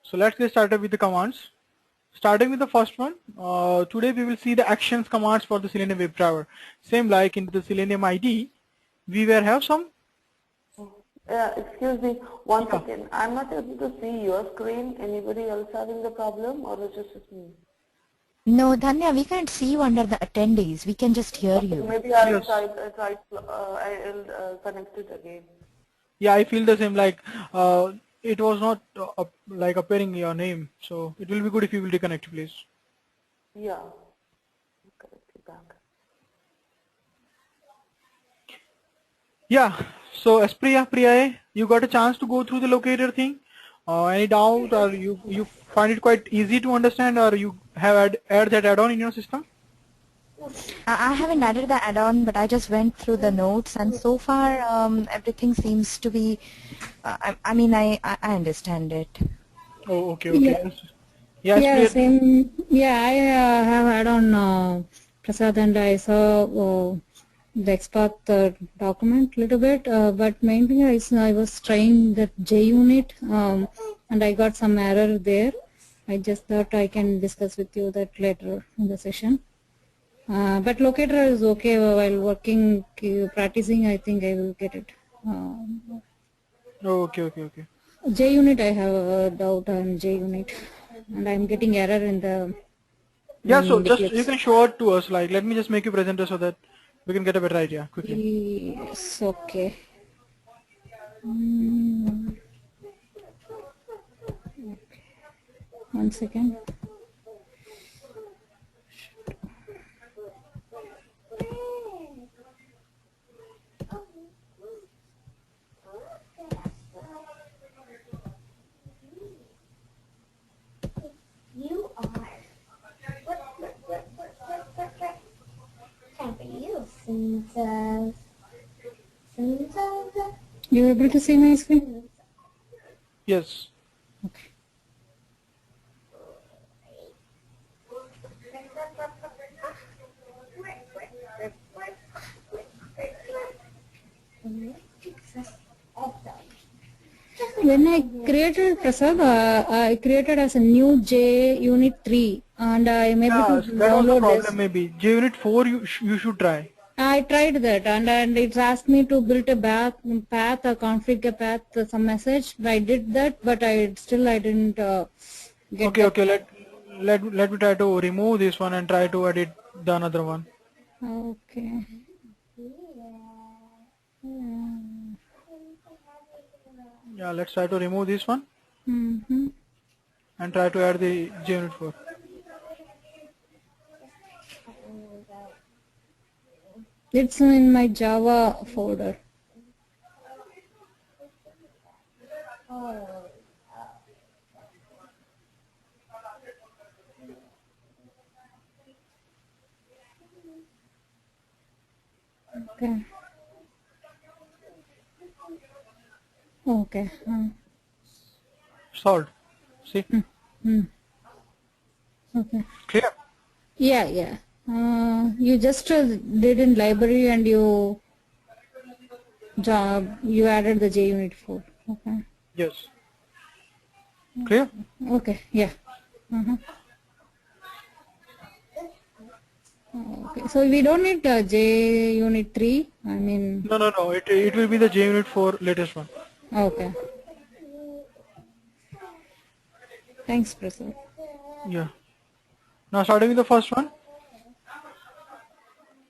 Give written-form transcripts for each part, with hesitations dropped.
So let's get started with the commands. Starting with the first one, today we will see the actions commands for the Selenium WebDriver. Same like in the Selenium ID, we will have some. Excuse me, one Yeah. second. I'm not able to see your screen. Anybody else having the problem, or is it just me? No, Dhanya, we can't see you under the attendees. We can just hear Okay, you. maybe I'll Yes. I'll connect it again. Yeah, I feel the same. Like it was not like appearing your name, so it will be good if you will reconnect, please. Yeah, I'll connect it back. Yeah. So as Priya, you got a chance to go through the locator thing. Any doubt, or you find it quite easy to understand, or you have add that add-on in your system? I haven't added the add-on, but I just went through the notes, and so far everything seems to be. I mean, I understand it. Oh, okay, Yeah, okay. Yes. Yes, yeah, Priya. same. Yeah, I have had on Prasad, and I saw the XPath document little bit, but main thing is I was trying that JUnit, and I got some error there. I just thought I can discuss with you that later in the session. But locator is okay while working, practicing. I think I will get it. Oh, okay, okay, okay. JUnit, I have a doubt on JUnit, and I'm getting error in the Yeah, so the just you Eclipse. can show it to us. Like, let me just make you presenter so that we can get a better idea quickly. Yes, okay. Mm, 1 second. You are. What? Time for you, Sunza. You able to see my screen? Yes. Okay. When I created Prasad, I created as a new JUnit 3, and I am able to Yeah, that was the download problem this. maybe. JUnit 4 you should try. I tried that, and it asked me to build a path, or configure a path, some message. I did that, but I didn't get Okay, that. okay. Let me try to remove this one and try to edit the another one. Okay. Yeah, let's try to remove this one Mm-hmm. and try to add the JUnit 4. It's in my Java folder. Okay. Okay. Solved. See? Okay. Clear? Yeah, yeah. You just did in library, and you added the JUnit 4. Okay. Yes. Clear? Okay. Yeah. Uh-huh. Okay. So we don't need JUnit 3. I mean, No, no, no. It will be the JUnit 4 latest one. okay. Thanks, Prasad. Yeah. Now starting with the first one,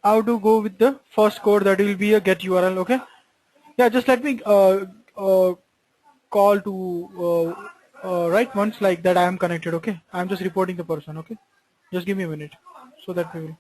how to go with the first code, that will be a get URL. Okay. Yeah, just let me call to right once like that I am connected. Okay, I'm just reporting the person. Okay, just give me a minute so that we will.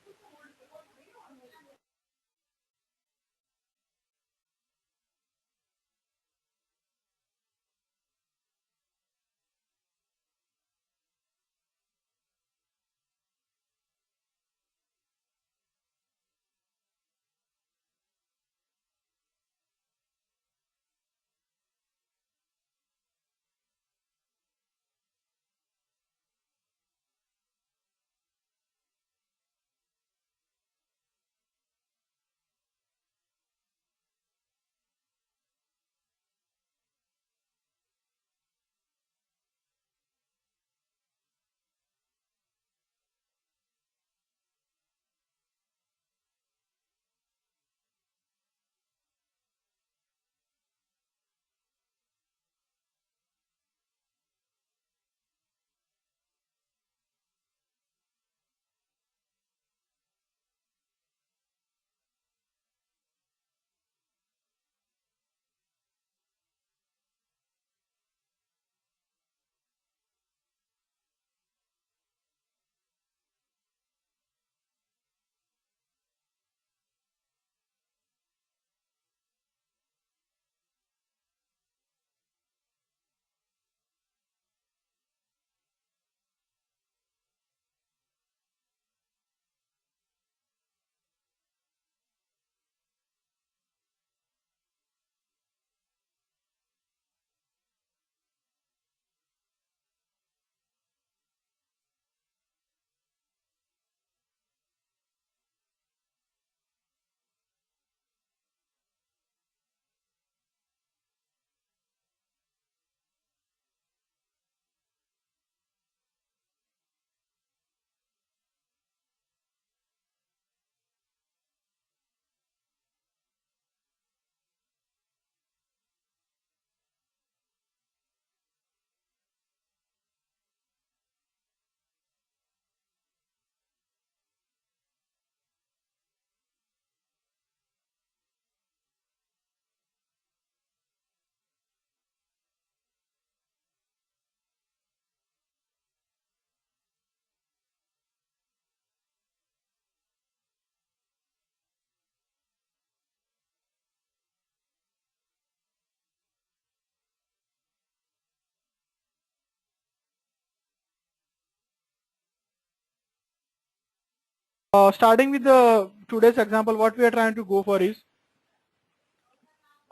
Starting with the today's example, what we are trying to go for is,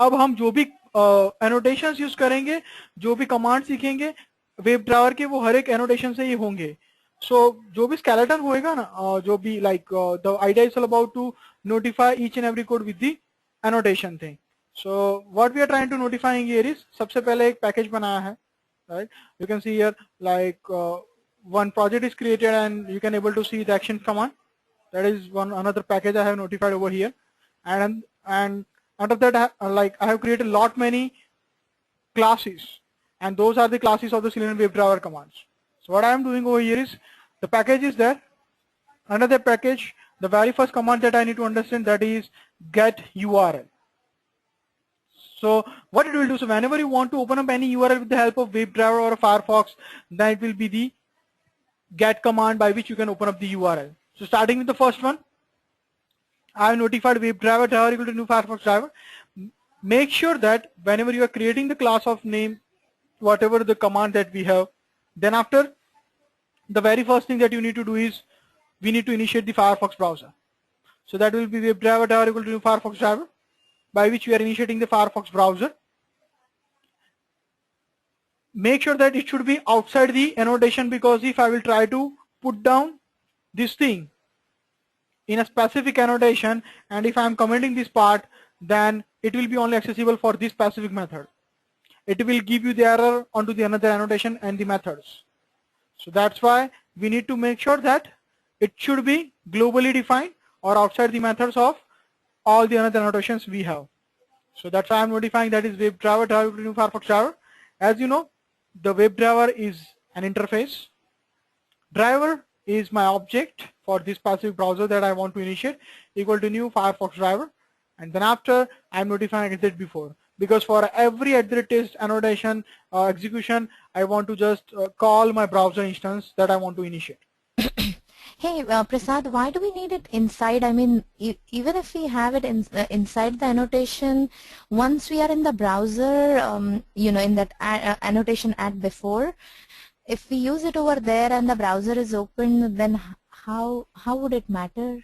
अब हम जो भी annotations use करेंगे, जो भी command सीखेंगे web driver के, वो हर एक annotation से ही होंगे. So जो भी skeleton होएगा ना, जो भी like the idea is all about to notify each and every code with the annotation thing. So what we are trying to notifying here is, सबसे पहले एक package बनाया है, right? You can see here like one project is created and you can able to see the action command. That is one another package I have notified over here, and under that I have created a lot many classes, and those are the classes of the Selenium WebDriver commands. So what I am doing over here is, the package is there. Under the package, the very first command that I need to understand, that is get URL. So what it will do, so whenever you want to open up any URL with the help of WebDriver or Firefox, then it will be the get command by which you can open up the URL. So starting with the first one, I have notified WebDriver driver equal to new Firefox driver. Make sure that whenever you are creating the class of name, whatever the command that we have, then after, the very first thing that you need to do is, we need to initiate the Firefox browser. So that will be WebDriver driver equal to new Firefox driver, by which we are initiating the Firefox browser. Make sure that it should be outside the annotation, because if I will try to put down this thing in a specific annotation, and if I am commenting this part, then it will be only accessible for this specific method. It will give you the error onto the another annotation and the methods. So that's why we need to make sure that it should be globally defined or outside the methods of all the other annotations we have. So that's why I'm notifying that is WebDriver driver new Firefox driver. As you know, the WebDriver is an interface. Driver is my object for this specific browser that I want to initiate, equal to new Firefox driver, and then after I'm notifying as I did before, because for every @test annotation execution, I want to just call my browser instance that I want to initiate. Hey, Prasad, why do we need it inside? I mean, even if we have it inside the annotation, once we are in the browser, you know, in that annotation at before, if we use it over there and the browser is open, then how would it matter?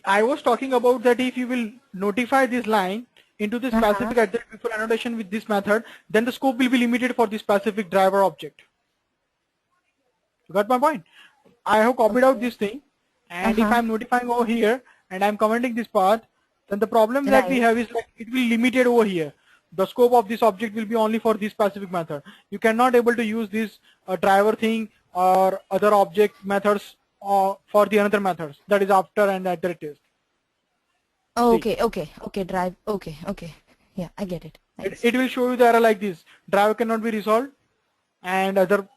I was talking about that if you will notify this line into the specific before annotation with this method, then the scope will be limited for this specific driver object. You got my point? I have copied out this thing, and if I'm notifying over here and I'm commenting this part, then the problem that we have is like it will limited over here. The scope of this object will be only for this specific method. You cannot able to use this driver thing or other object methods for the other methods, that is after and @test. Oh, okay, drive. Okay. Yeah, I get it. It will show you the error like this. Driver cannot be resolved, and other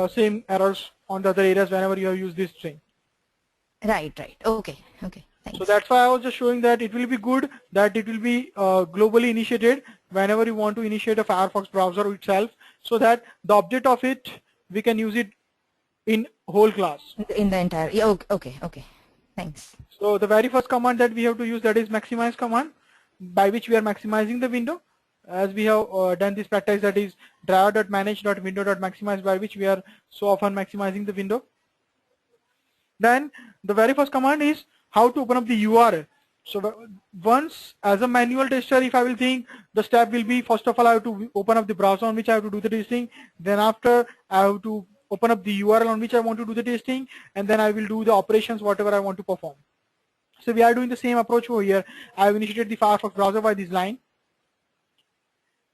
same errors on the other areas whenever you have used this string. Right. Okay. Thanks. So that's why I was just showing that it will be good that it will be globally initiated whenever you want to initiate a Firefox browser itself, so that the object of it, we can use it in whole class. In the entire, yeah, okay. Thanks. So the very first command that we have to use, that is maximize command, by which we are maximizing the window. As we have done this practice, that is driver.manage.window.maximize, by which we are so often maximizing the window. Then the very first command is how to open up the URL. So once as a manual tester, if I will think, the step will be, first of all I have to open up the browser on which I have to do the testing, then after I have to open up the URL on which I want to do the testing, and then I will do the operations whatever I want to perform. So we are doing the same approach over here. I have initiated the Firefox browser by this line.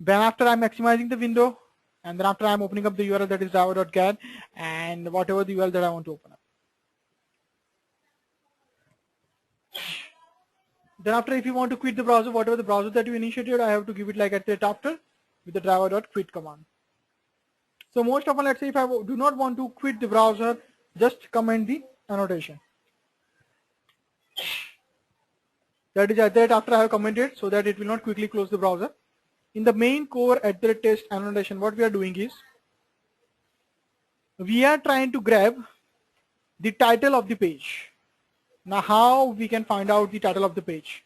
Then after I'm maximizing the window, and then after I'm opening up the URL, that is driver.get, and whatever the URL that I want to open up. Then after, if you want to quit the browser, whatever the browser that you initiated, I have to give it like at after with the driver.quit command. So most often, let's say if I do not want to quit the browser, just comment the annotation. That is after I have commented, so that it will not quickly close the browser. In the main core @test annotation, what we are doing is, we are trying to grab the title of the page. Now how we can find out the title of the page?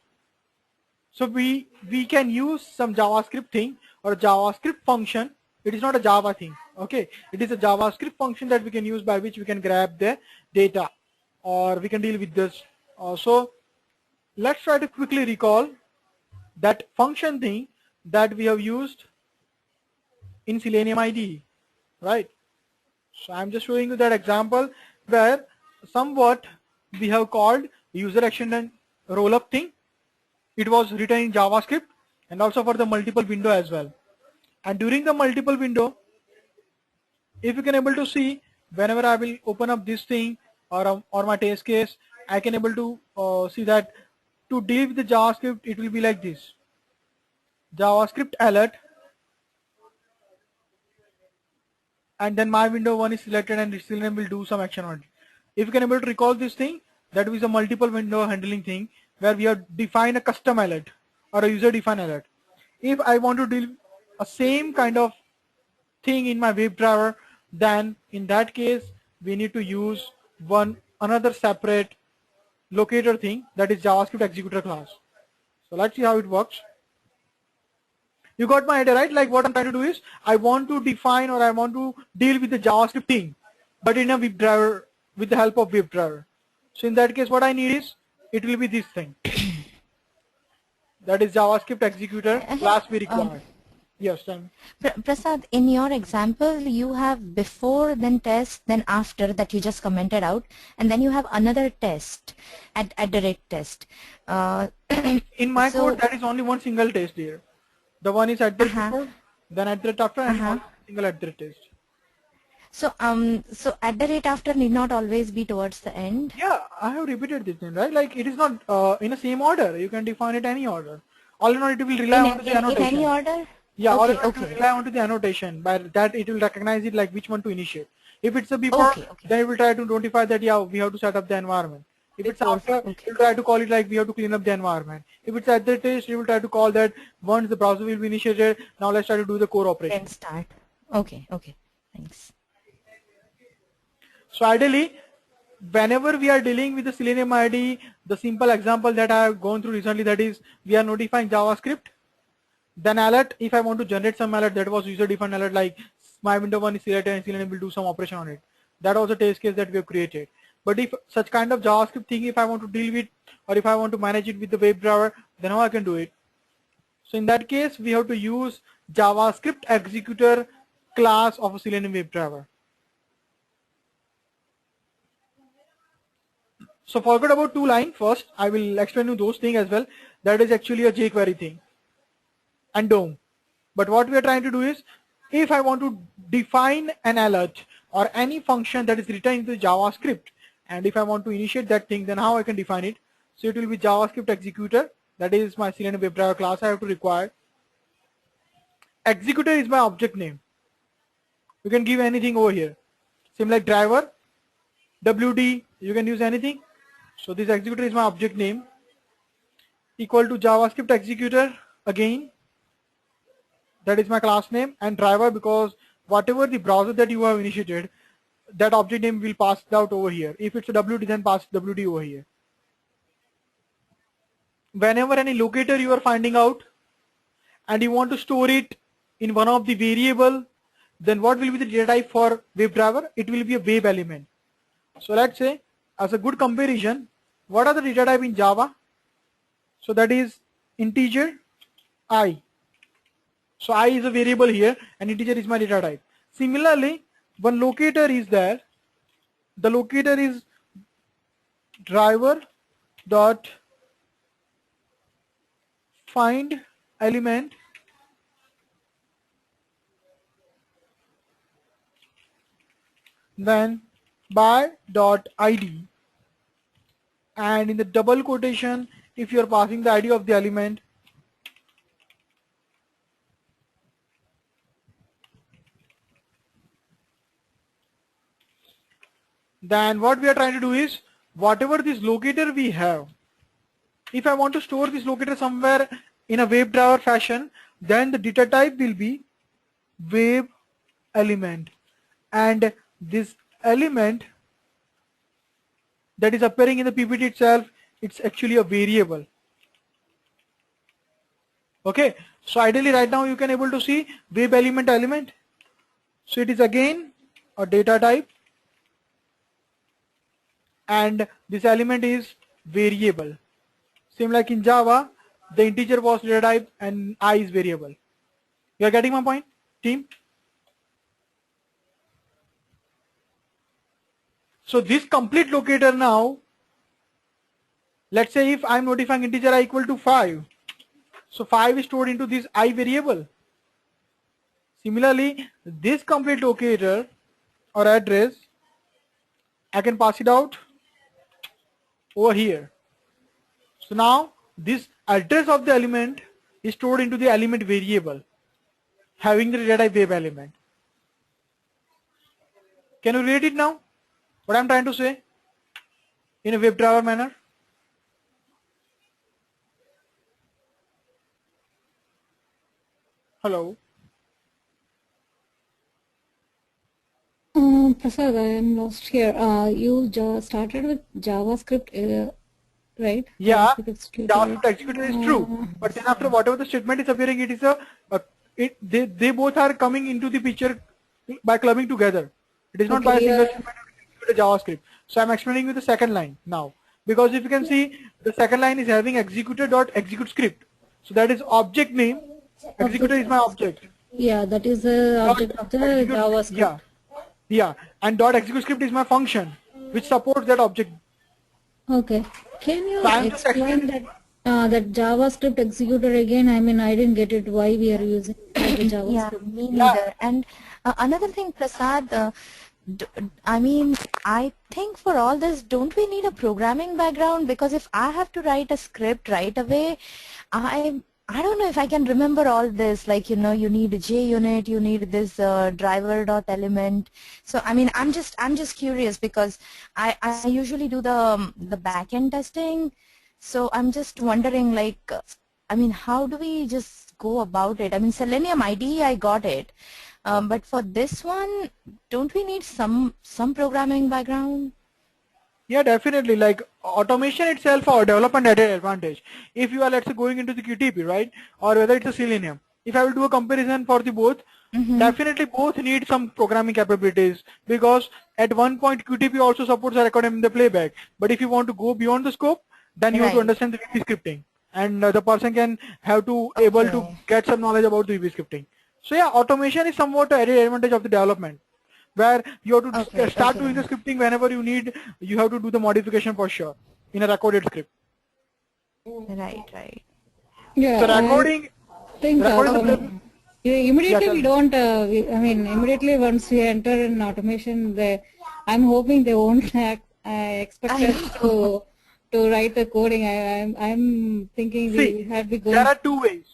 So we can use some JavaScript thing or a JavaScript function. It is not a Java thing, okay? It is a JavaScript function that we can use by which we can grab the data or we can deal with this. So let's try to quickly recall that function thing that we have used in Selenium IDE, right? So I'm just showing you that example where somewhat we have called user action and roll-up thing. It was written in JavaScript and also for the multiple window as well. And during the multiple window, if you can able to see, whenever I will open up this thing or my test case, I can able to see that to deal with the JavaScript, it will be like this. JavaScript alert, and then my window one is selected and Selenium will do some action on it. If you can able to recall this thing, that is a multiple window handling thing where we have defined a custom alert or a user defined alert. If I want to deal a same kind of thing in my WebDriver, then in that case we need to use another separate locator thing, that is JavaScript executor class. So let's see how it works. You got my idea, right? Like what I'm trying to do is I want to define or I want to deal with the JavaScript thing, but in a WebDriver with the help of WebDriver. So in that case, what I need is it will be this thing. That is JavaScript executor class we require. Yes, then. Prasad, in your example, you have before, then test, then after that you just commented out, and then you have another test at the rate test. In my code, that is only one single test here. The one is at the before, then at the after, and one single at the test. So so at the rate after need not always be towards the end. Yeah, I have repeated this thing, right? Like it is not in the same order. You can define it any order. All in all, it will rely on the annotation. In any order? Yeah, okay, or it will rely on to the annotation. By that, it will recognize it like which one to initiate. If it's a before, then it will try to notify that yeah, we have to set up the environment. If it's after, it will try to call it like we have to clean up the environment. If it's at the test, it will try to call that once the browser will be initiated, now let's try to do the core operation. Then start. Okay, thanks. So ideally, whenever we are dealing with the Selenium IDE, the simple example that I have gone through recently, that is we are notifying JavaScript. Then alert, if I want to generate some alert, that was user defined alert, like my window one is selected and Selenium will do some operation on it. That was a test case that we have created. But if such kind of JavaScript thing, if I want to deal with or if I want to manage it with the WebDriver, then how I can do it? So in that case, we have to use JavaScript executor class of a Selenium WebDriver. So forget about two lines. First, I will explain you those things as well. That is actually a jQuery thing and DOM. But what we are trying to do is, if I want to define an alert or any function that is written into JavaScript, and if I want to initiate that thing, then how I can define it? So it will be JavaScript executor. That is my Selenium WebDriver class I have to require. Executor is my object name. You can give anything over here. Same like driver, WD, you can use anything. So this executor is my object name, equal to JavaScript executor again. That is my class name, and driver, because whatever the browser that you have initiated, that object name will pass out over here. If it's a WD, then pass WD over here. Whenever any locator you are finding out and you want to store it in one of the variable, then what will be the data type for WebDriver? It will be a web element. So let's say, as a good comparison, what are the data type in Java? So that is integer I. So I is a variable here and integer is my data type. Similarly, one locator is there. The locator is driver dot find element then by dot id, and in the double quotation, if you are passing the ID of the element, then what we are trying to do is, whatever this locator we have, if I want to store this locator somewhere in a WebDriver fashion, then the data type will be web element, and this element that is appearing in the PPT itself, it's actually a variable. Okay, so ideally right now you can able to see web element. So it is again a data type and this element is variable. Same like in Java, the integer was data type and I is variable. You are getting my point, team? So this complete locator now, let's say if I'm notifying integer I equal to 5, so 5 is stored into this I variable. Similarly, this complete locator or address, I can pass it out over here. So now this address of the element is stored into the element variable, having the data type web element. Can you relate it now? What I'm trying to say in a WebDriver manner? Hello. Prasad, I am lost here. You started with JavaScript, right? Yeah, JavaScript executor. JavaScript executor is true, but then after whatever the statement is appearing, it is they both are coming into the picture by clubbing together. It is not by a Okay, single statement to execute a JavaScript. So I'm explaining you the second line now, because if you can see, the second line is having executor.execute script. So that is object name. Executor is my object. Yeah, that is the object of the Execute- JavaScript. Yeah, yeah, and dot execute script is my function, which supports that object. Okay. Can you So I'm just explain that JavaScript executor again? I mean, I didn't get it. Why we are using the Yeah, JavaScript? me neither. And another thing, Prasad, I mean, I think for all this, don't we need a programming background? Because if I have to write a script right away, I don't know if I can remember all this. Like, you know, you need a JUnit, you need this driver.element. So I mean, I'm just curious because I usually do the backend testing. So I'm just wondering, like, I mean, how do we just go about it? I mean, Selenium IDE, I got it. But for this one, don't we need some programming background? Yeah, definitely. Like automation itself or development added advantage. If you are, let's say, going into the QTP, right, or whether it's a Selenium. If I will do a comparison for the both, definitely both need some programming capabilities, because at one point QTP also supports a record in the playback. But if you want to go beyond the scope, then you have to Right. understand the VB scripting, and the person can have to able to Okay. get some knowledge about the VB scripting. So yeah, automation is somewhat an added advantage of the development, where you have to Okay, start okay. doing the scripting whenever you need. You have to do the modification for sure in a recorded script. Right, right. Yeah, So recording, I think immediately tell we me. don't. I mean, immediately once we enter in automation, I'm hoping they won't expect I us to write the coding. I'm thinking we See, have be there going. are two ways.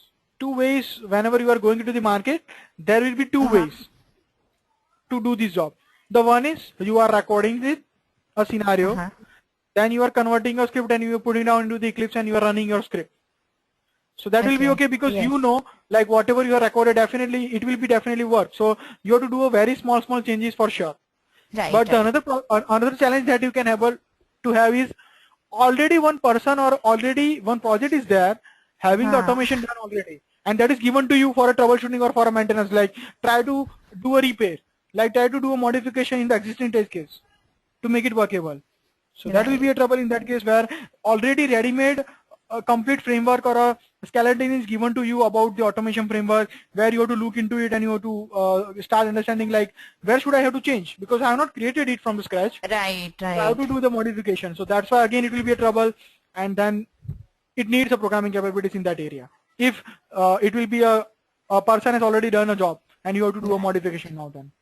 Two ways whenever you are going into the market, there will be two ways to do this job. The one is you are recording with a scenario, then you are converting your script and you are putting down into the Eclipse and you are running your script. So that will be okay, because Yes. you know, like whatever you have recorded, definitely it will be definitely work. So you have to do a very small changes for sure. Right, But the right. another challenge that you can able to have is already one person or already one project is there having the automation done already, and that is given to you for a troubleshooting or for a maintenance. Like try to do a repair, like try to do a modification in the existing test case to make it workable. So that will be a trouble in that case, where already ready-made a complete framework or a skeleton is given to you about the automation framework, where you have to look into it and you have to start understanding like where should I have to change, because I have not created it from the scratch. Right, So I have right. to do the modification. So that's why again it will be a trouble, and then it needs a programming capabilities in that area. If it will be a person has already done a job and you have to do a modification now then.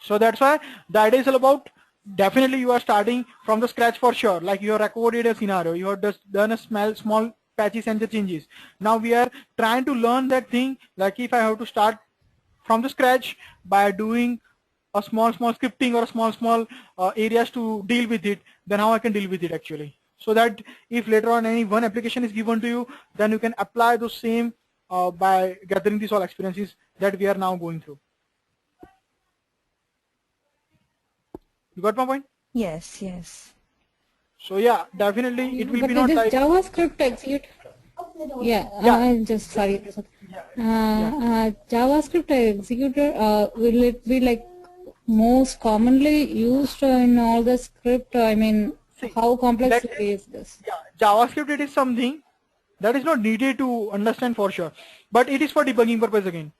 So that's why the idea is all about, definitely you are starting from the scratch for sure. Like you have recorded a scenario, you have just done a small patches and the changes. Now we are trying to learn that thing. Like if I have to start from the scratch by doing a small scripting or a small areas to deal with it, then how I can deal with it actually. So that if later on any one application is given to you, then you can apply those same by gathering these all experiences that we are now going through. You got my point? Yes, yes. So yeah, definitely it will But be not this like JavaScript execute. Yeah, I'm just sorry. Prasad. JavaScript executor, will it be like most commonly used in all the script? I mean, See, how complex let's is this? Yeah, JavaScript, it is something that is not needed to understand for sure, but it is for debugging purpose again.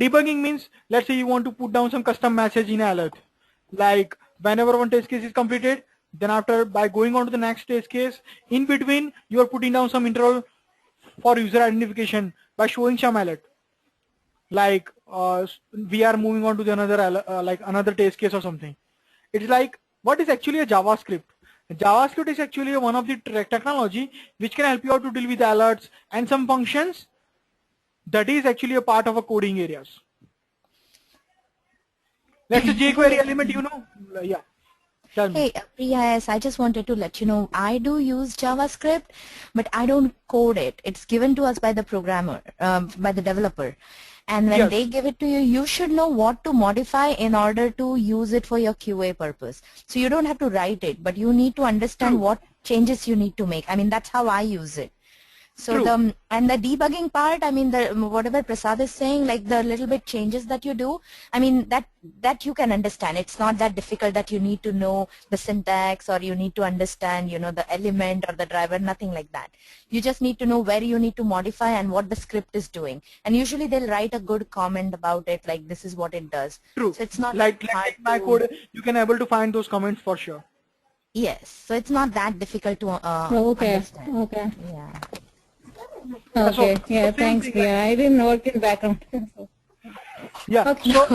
Debugging means, let's say you want to put down some custom message in alert, like whenever one test case is completed, then after by going on to the next test case, in between you are putting down some interval for user identification by showing some alert, like we are moving on to the another like another test case or something. It's like, what is actually a JavaScript? JavaScript is actually one of the technology which can help you out to deal with alerts and some functions that is actually a part of a coding areas. Let's say jQuery element, you know. Yeah, tell me. Hey, Priya, yes, I just wanted to let you know, I do use JavaScript, but I don't code it. It's given to us by the programmer, by the developer. And when Yes. they give it to you, you should know what to modify in order to use it for your QA purpose. So you don't have to write it, but you need to understand what changes you need to make. I mean, that's how I use it. So True. and the debugging part, I mean, the whatever Prasad is saying, like the little bit changes that you do, I mean, that you can understand. It's not that difficult that you need to know the syntax or you need to understand, you know, the element or the driver, nothing like that. You just need to know where you need to modify and what the script is doing. And usually they'll write a good comment about it, like this is what it does. True. So it's not Like hard in my to- code, you can able to find those comments for sure. Yes, so it's not that difficult to Okay, understand. okay, Yeah. okay. Yeah, same thanks, thing, Priya. I didn't work in background. Yeah. Okay. So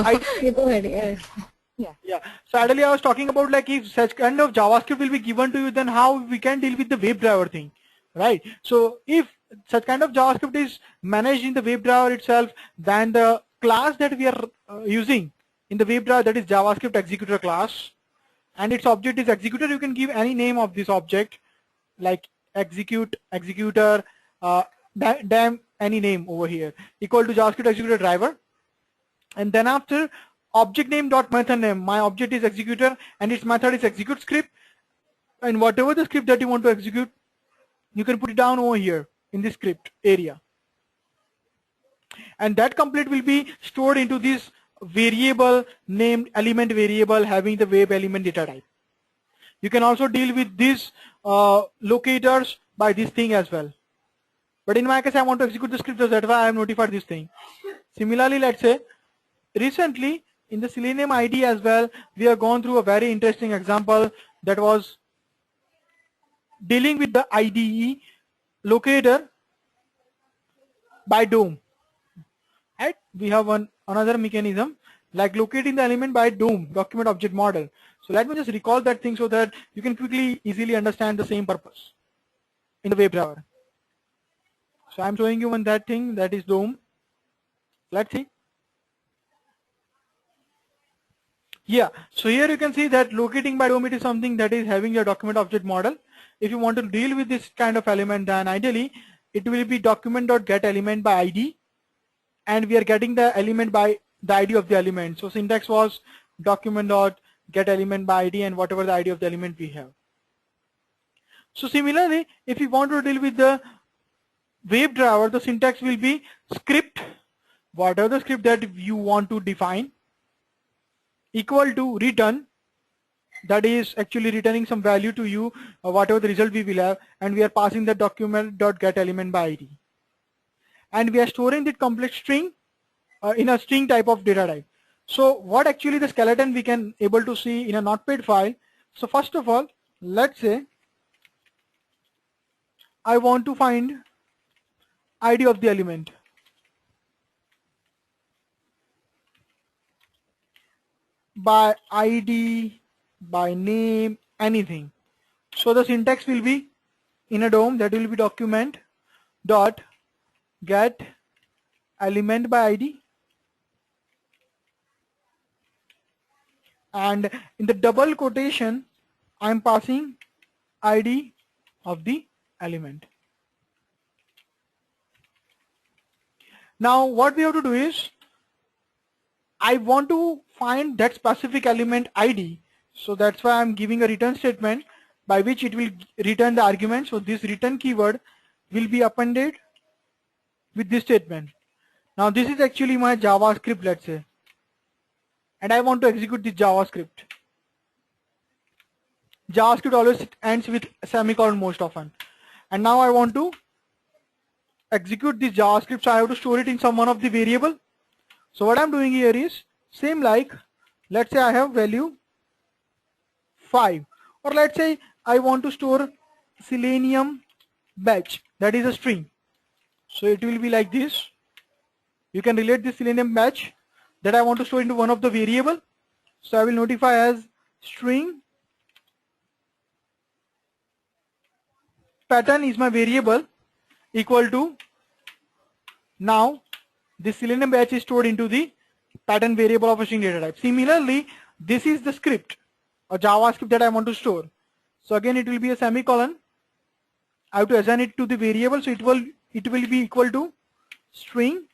You go ahead. Yeah. yeah. So ideally, I was talking about like if such kind of JavaScript will be given to you, then how we can deal with the WebDriver thing, right? So if such kind of JavaScript is managed in the WebDriver itself, then the class that we are using in the WebDriver, that is JavaScript executor class, and its object is executor. You can give any name of this object, like execute, executor, damn any name over here, equal to JavaScript executor driver. And then after object name dot method name, my object is executor and its method is execute script, and whatever the script that you want to execute, you can put it down over here in this script area, and that complete will be stored into this variable named element variable having the web element data type. You can also deal with these locators by this thing as well, but in my case I want to execute the script, so that's why I have notified this thing. Similarly, let's say recently in the Selenium IDE as well, we have gone through a very interesting example that was dealing with the IDE locator by DOM. Right? We have another mechanism like locating the element by DOM, document object model. So let me just recall that thing so that you can quickly, easily understand the same purpose in the WebDriver. So I'm showing you one that thing that is DOM. Let's see. Yeah, so here you can see that locating by DOM, it is something that is having your document object model. If you want to deal with this kind of element, then ideally it will be document.getElement by ID, and we are getting the element by the ID of the element. So syntax was document.getElement by ID and whatever the ID of the element we have. So similarly, if you want to deal with the WebDriver, the syntax will be script, whatever the script that you want to define, equal to return, that is actually returning some value to you, whatever the result we will have, and we are passing the document.getElement by ID, and we are storing that complex string in a string type of data type. So what actually the skeleton we can able to see in a notepad file. So first of all, let's say I want to find ID of the element. By ID, by name, anything. So the syntax will be in a DOM, that will be document dot get element by ID, and in the double quotation I'm passing ID of the element. Now what we have to do is, I want to find that specific element ID, so that's why I'm giving a return statement by which it will return the argument. So this return keyword will be appended with this statement. Now this is actually my JavaScript, let's say. and I want to execute the JavaScript. JavaScript always ends with semicolon most often. And now I want to execute this JavaScript, so I have to store it in some one of the variable. So what I'm doing here is same like, let's say I have value 5, or let's say I want to store Selenium batch, that is a string. So it will be like this. You can relate this Selenium batch that I want to store into one of the variable. So I will notify as string pattern is my variable equal to, now the Selenium batch is stored into the pattern variable of a string data type. Similarly, this is the script or JavaScript that I want to store. So again it will be a semicolon. I have to assign it to the variable, so it will be equal to string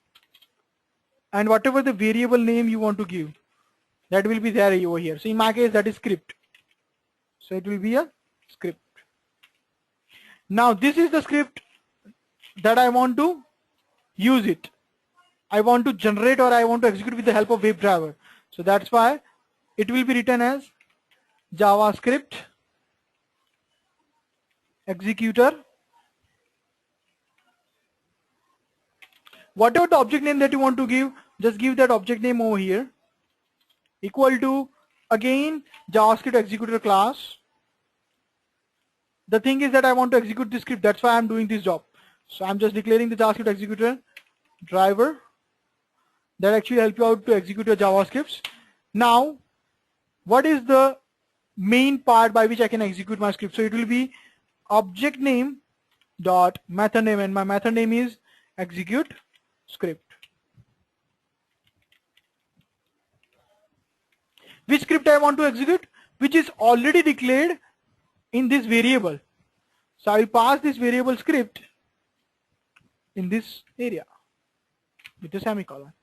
and whatever the variable name you want to give, that will be there over here. So in my case that is script. So it will be a script. Now this is the script that I want to use it. I want to generate or I want to execute with the help of WebDriver. So that's why it will be written as JavaScript executor. Whatever the object name that you want to give, just give that object name over here, equal to again JavaScript executor class. The thing is that I want to execute this script, that's why I'm doing this job. So I'm just declaring the JavaScript executor driver that actually help you out to execute your JavaScripts. Now, what is the main part by which I can execute my script? So it will be object name dot method name, and my method name is execute script. Which script I want to execute? Which is already declared in this variable. So I will pass this variable script in this area with a semicolon.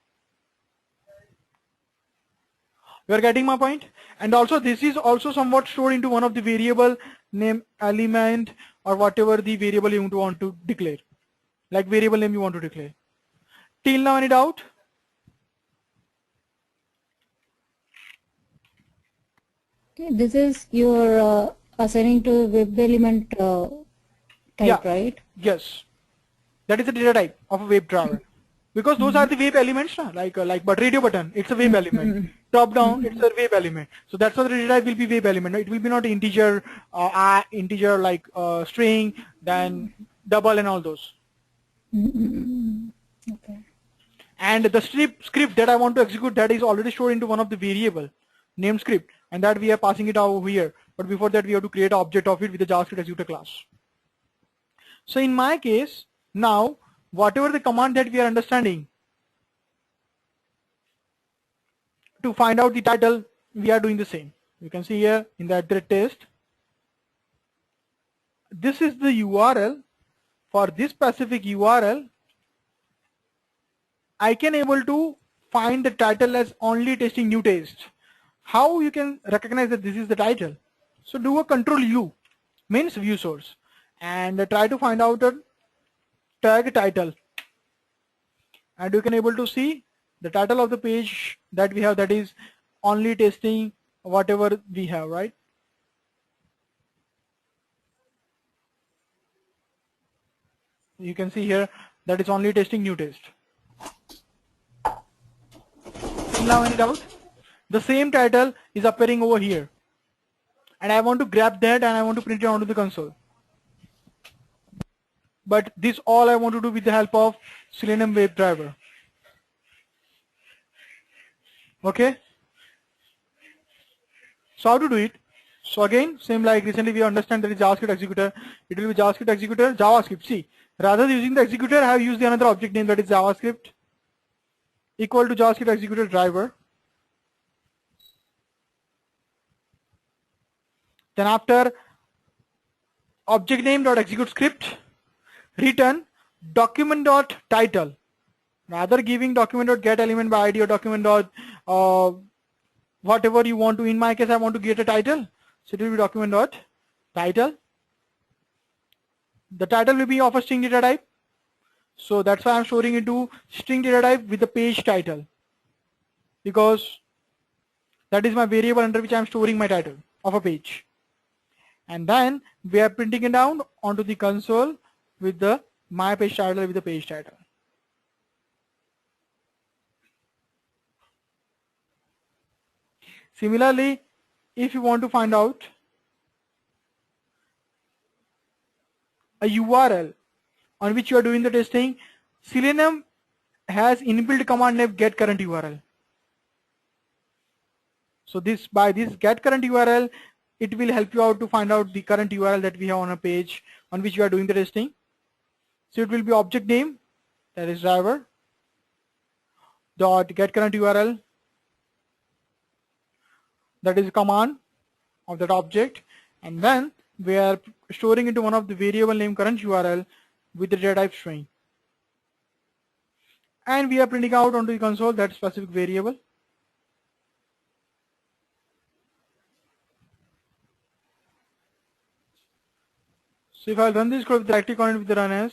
You are getting my point? And also this is also somewhat stored into one of the variable name element or whatever the variable you want to declare, like variable name you want to declare. Till now, any doubt? Okay, this is your assigning to web element type, Yeah. right? Yes, that is the data type of a WebDriver, because those are the web elements, like but radio button, it's a web element. Drop down, it's a web element. So that's why the data type will be web element. It will be not integer, integer like string, then double and all those. Okay. And the script that I want to execute, that is already stored into one of the variable named script, and that we are passing it over here. But before that, we have to create an object of it with the JavaScript executor class. So in my case, now whatever the command that we are understanding, to find out the title, we are doing the same. You can see here in the test. This is the URL. For this specific URL, I can able to find the title as only testing new test. How you can recognize that this is the title? So do a control U, means view source, and try to find out a tag title, and you can able to see the title of the page that we have, that is only testing whatever we have, right? You can see here that is only testing new test. Now any doubt? The same title is appearing over here, and I want to grab that and I want to print it onto the console. But this all I want to do with the help of Selenium WebDriver. Okay. So how to do it? So again, same like recently we understand that is JavaScript executor. It will be JavaScript executor, JavaScript. See, rather than using the executor, I have used the another object name, that is JavaScript equal to JavaScript executor driver. Then after object name dot execute script, return document dot title. Rather giving document dot get element by ID or document dot whatever you want to. In my case, I want to get a title, so it will be document dot title. The title will be of a string data type, so that's why I'm storing into string data type with the page title, because That is my variable under which I am storing my title of a page. And then we are printing it down onto the console with the my page title with the page title. Similarly, if you want to find out a URL on which you are doing the testing, Selenium has inbuilt command named get current URL. So by this get current URL, it will help you out to find out the current URL that we have on a page on which you are doing the testing. So it will be object name, that is driver dot get current URL, that is command of that object, and then we are storing into one of the variable name current URL with the data type string, and we are printing out onto the console that specific variable. So if I run this code with the active comment with the run as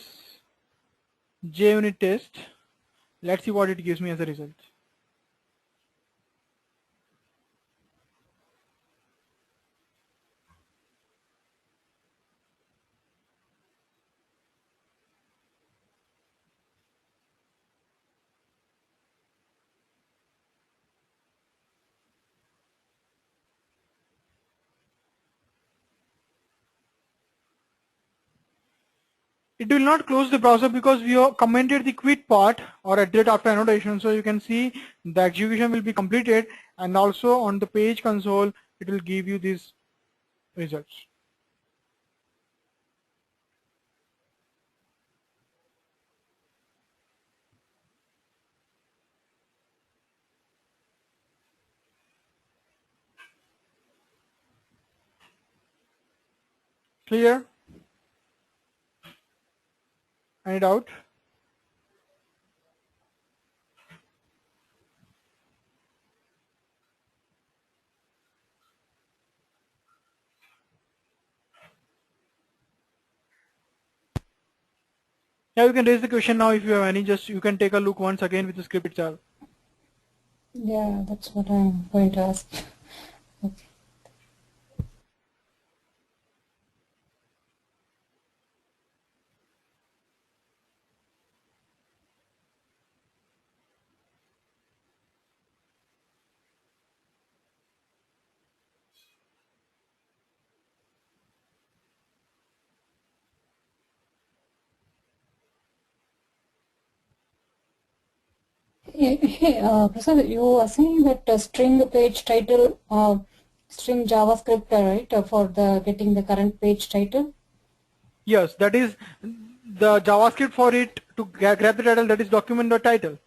JUnit test, let's see what it gives me as a result. It will not close the browser because we have commented the quit part or @ after annotation. So you can see the execution will be completed, and also on the page console it will give you these results. Clear? Any doubt? Yeah, you can raise the question now if you have any. Just you can take a look once again with the script itself. Yeah, that's what I'm going to ask. Okay. Hey, Prasad, you were saying that string page title, string JavaScript, right, for the getting the current page title? Yes, that is the JavaScript for it to grab the title, that is document.title.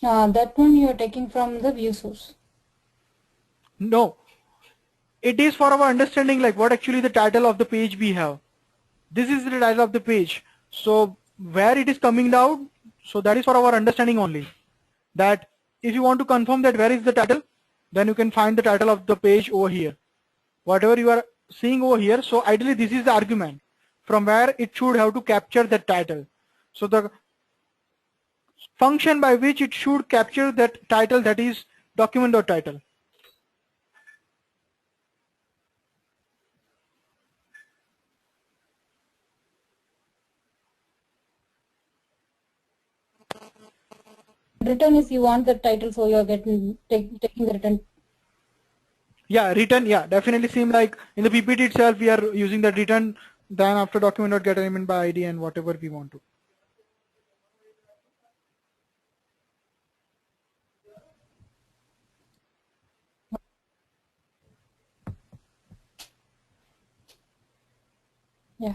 That one you are taking from the view source. No, it is for our understanding like what actually the title of the page we have. This is the title of the page. So where it is coming down, so that is for our understanding only. That if you want to confirm that where is the title, then you can find the title of the page over here. Whatever you are seeing over here, so ideally this is the argument from where it should have to capture that title. So the function by which it should capture that title, that is document.title. Return is you want the title, so you are taking the return. Yeah, return. Yeah, definitely seem like in the PPT itself we are using the return, then after document.get element by ID and whatever we want to. Yeah.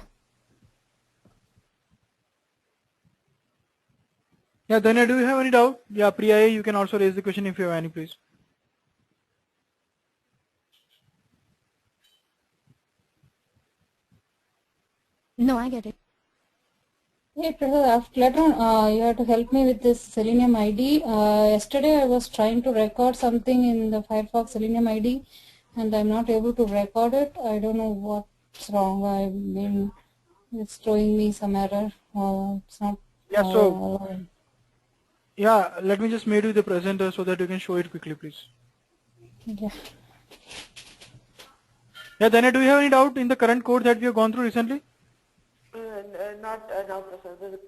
Yeah, then do you have any doubt? Yeah, Priya, you can also raise the question if you have any, please. No, I get it. Hey, Prasad, later on, you have to help me with this Selenium ID. Yesterday I was trying to record something in the Firefox Selenium ID, and I'm not able to record it. I don't know what's wrong. I mean, it's throwing me some error. It's not. Yeah, yeah, let me just make you the presenter so that you can show it quickly, please. Yeah. Yeah, Danya, do you have any doubt in the current code that we have gone through recently? Not now, Professor.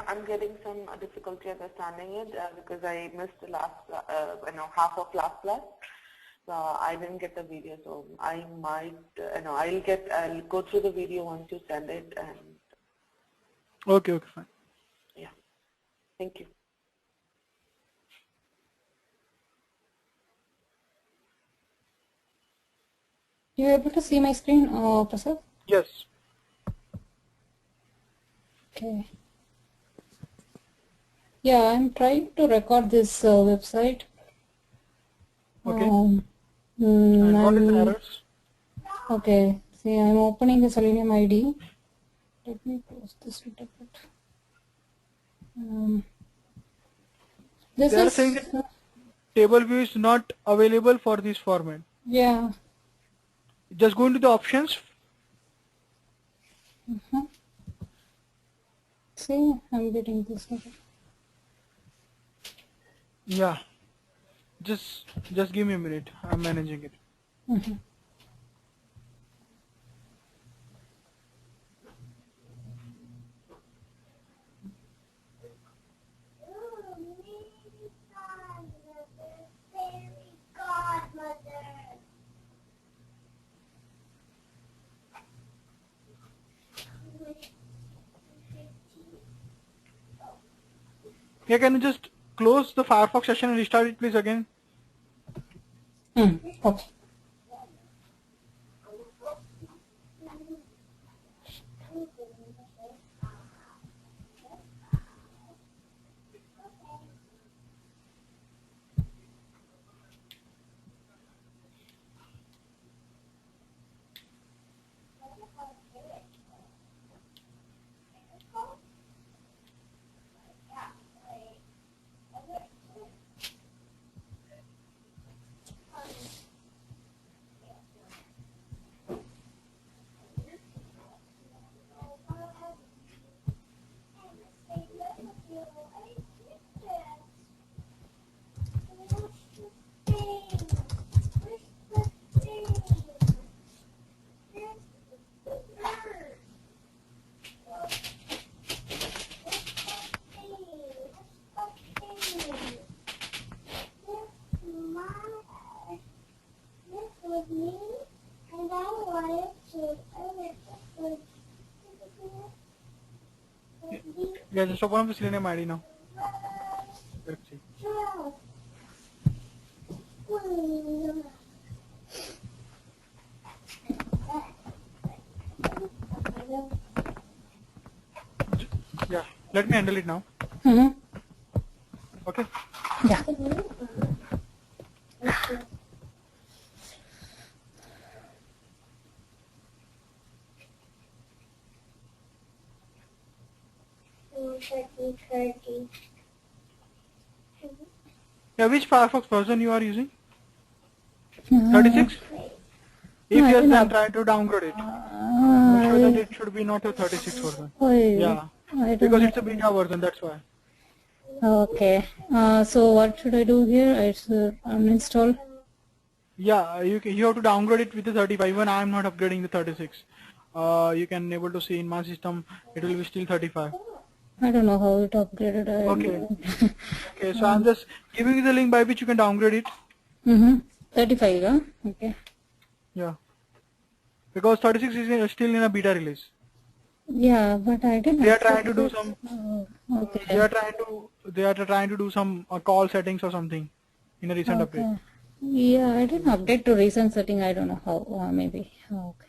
I'm getting some difficulty understanding it because I missed the last, half of last class. So I didn't get the video. So I might, I'll go through the video once you send it, and Okay, okay, fine. yeah. Thank you. You able to see my screen, Prasad? Yes. Okay. Yeah, I'm trying to record this website. Okay. Um, And what is the I'm- errors? Okay, see, I'm opening the Selenium ID. Let me close this a little bit. This They are is, saying that table view is not available for this format. yeah. Just go into the options. See, I'm getting this. Yeah. Just give me a minute. I'm managing it. Fairy godmother. Yeah, can you just close the Firefox session and restart it please again? Okay. This was me, and I wanted to. Yeah, just open up the Selenium ID now. Let's see. Yeah, let me handle it now. Okay. Yeah. Yeah, which Firefox version you are using? 36? If No, yes, no. then try to downgrade it. Make sure that it should be not a 36 version. Yeah, I don't because know. it's a beta version, that's why. Okay. So what should I do here? I should uninstall. Yeah, you have to downgrade it with the 35. Even I am not upgrading the 36. You can able to see in my system it will be still 35. I don't know how it upgraded. Okay. Okay, so I'm just giving you the link by which you can downgrade it. 35, huh? Okay. Yeah. Because 36 is still in a beta release. Yeah, but I didn't. They are trying to do some. Okay. They are trying to do some call settings or something in a recent update. Okay. Yeah, I didn't update to recent setting. I don't know how. Maybe. Okay.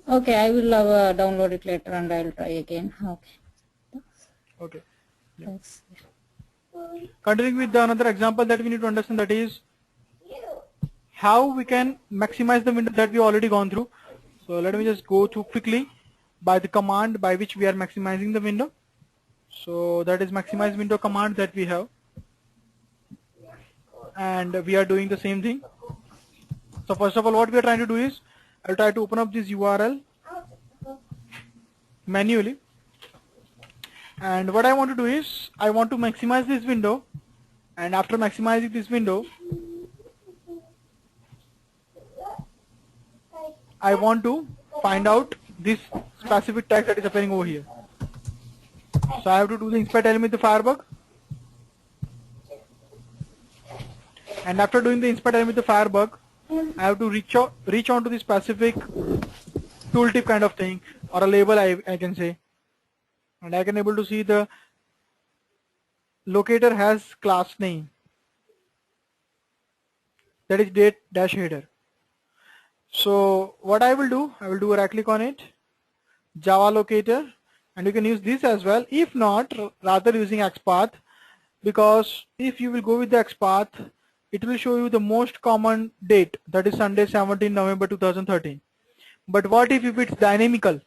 Okay, I will download it later and I will try again. Okay. Okay. Yeah. Thanks. Continuing with the another example that we need to understand, that is how we can maximize the window that we already gone through. So let me just go through quickly by the command by which we are maximizing the window. So that is maximize window command that we have, and we are doing the same thing. So first of all, what we are trying to do is I'll try to open up this URL manually, and what I want to do is I want to maximize this window, and after maximizing this window I want to find out this specific text that is appearing over here. So I have to do the inspect element with the Firebug. And after doing the inspect element with the Firebug, I have to reach on to the specific tooltip kind of thing, or a label I can say. And I can able to see the locator has class name. That is date dash header. So what I will do a right click on it, Java locator, and you can use this as well. If not, rather using XPath, because if you will go with the XPath, it will show you the most common date, that is Sunday 17 November 2013. But what if it's dynamical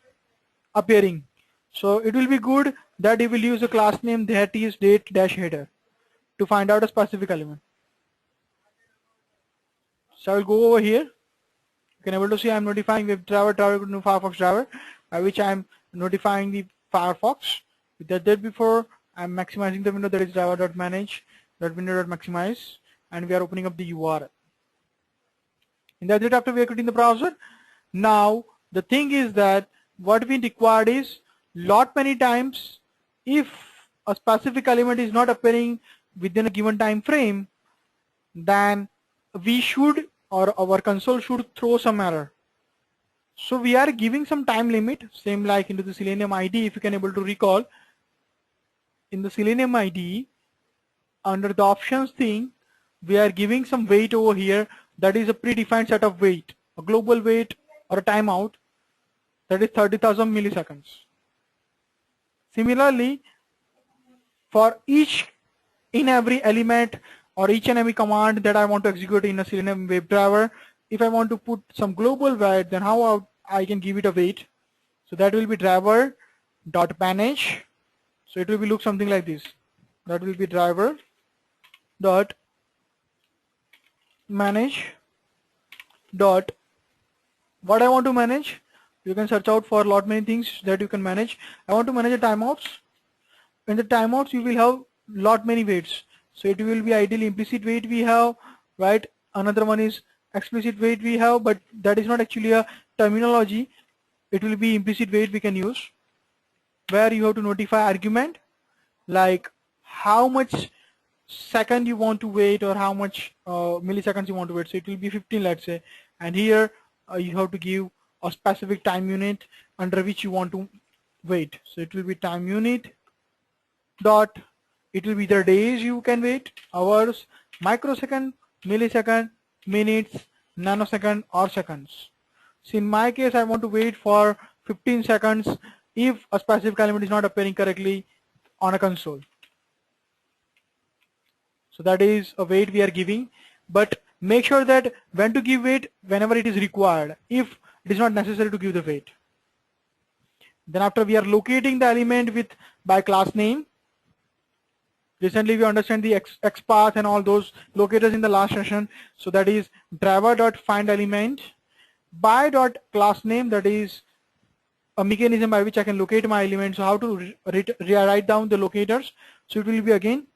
appearing? So it will be good that you will use a class name that is date dash header to find out a specific element. So I will go over here. You can able to see I am notifying WebDriver, Firefox driver, by which I am notifying the Firefox. With that before, I am maximizing the window, that is driver.manage.window.maximize, and we are opening up the URL. In that after we are creating the browser. Now the thing is that what we required is lot many times if a specific element is not appearing within a given time frame, then we should, or our console should throw some error. So we are giving some time limit, same like into the Selenium IDE. If you can able to recall, in the Selenium IDE, under the options thing, we are giving some wait over here, that is a predefined set of wait, a global wait or a timeout, that is 30,000 milliseconds. Similarly, for each in every element or each and every command that I want to execute in a Selenium WebDriver, if I want to put some global wait, then how I can give it a wait? So that will be driver.manage. So it will be look something like this. That will be driver.manage. What I want to manage, you can search out for a lot many things that you can manage. I want to manage the timeouts. In the timeouts, you will have lot many waits. So it will be ideally implicit wait we have, right? Another one is explicit wait we have, but that is not actually a terminology. It will be implicit wait we can use, where you have to notify argument, like how much second you want to wait or how much milliseconds you want to wait. So it will be 15, let's say, and here you have to give a specific time unit under which you want to wait. So it will be time unit dot, it will be the days you can wait, hours, microsecond, millisecond, minutes, nanosecond, or seconds. So in my case, I want to wait for 15 seconds if a specific element is not appearing correctly on a console. So that is a wait we are giving, but make sure that when to give wait, whenever it is required, if it is not necessary to give the wait. Then after we are locating the element by class name. Recently we understand the XPath and all those locators in the last session. So that is driver.findElement by class name, that is a mechanism by which I can locate my element. So how to write down the locators? So it will be again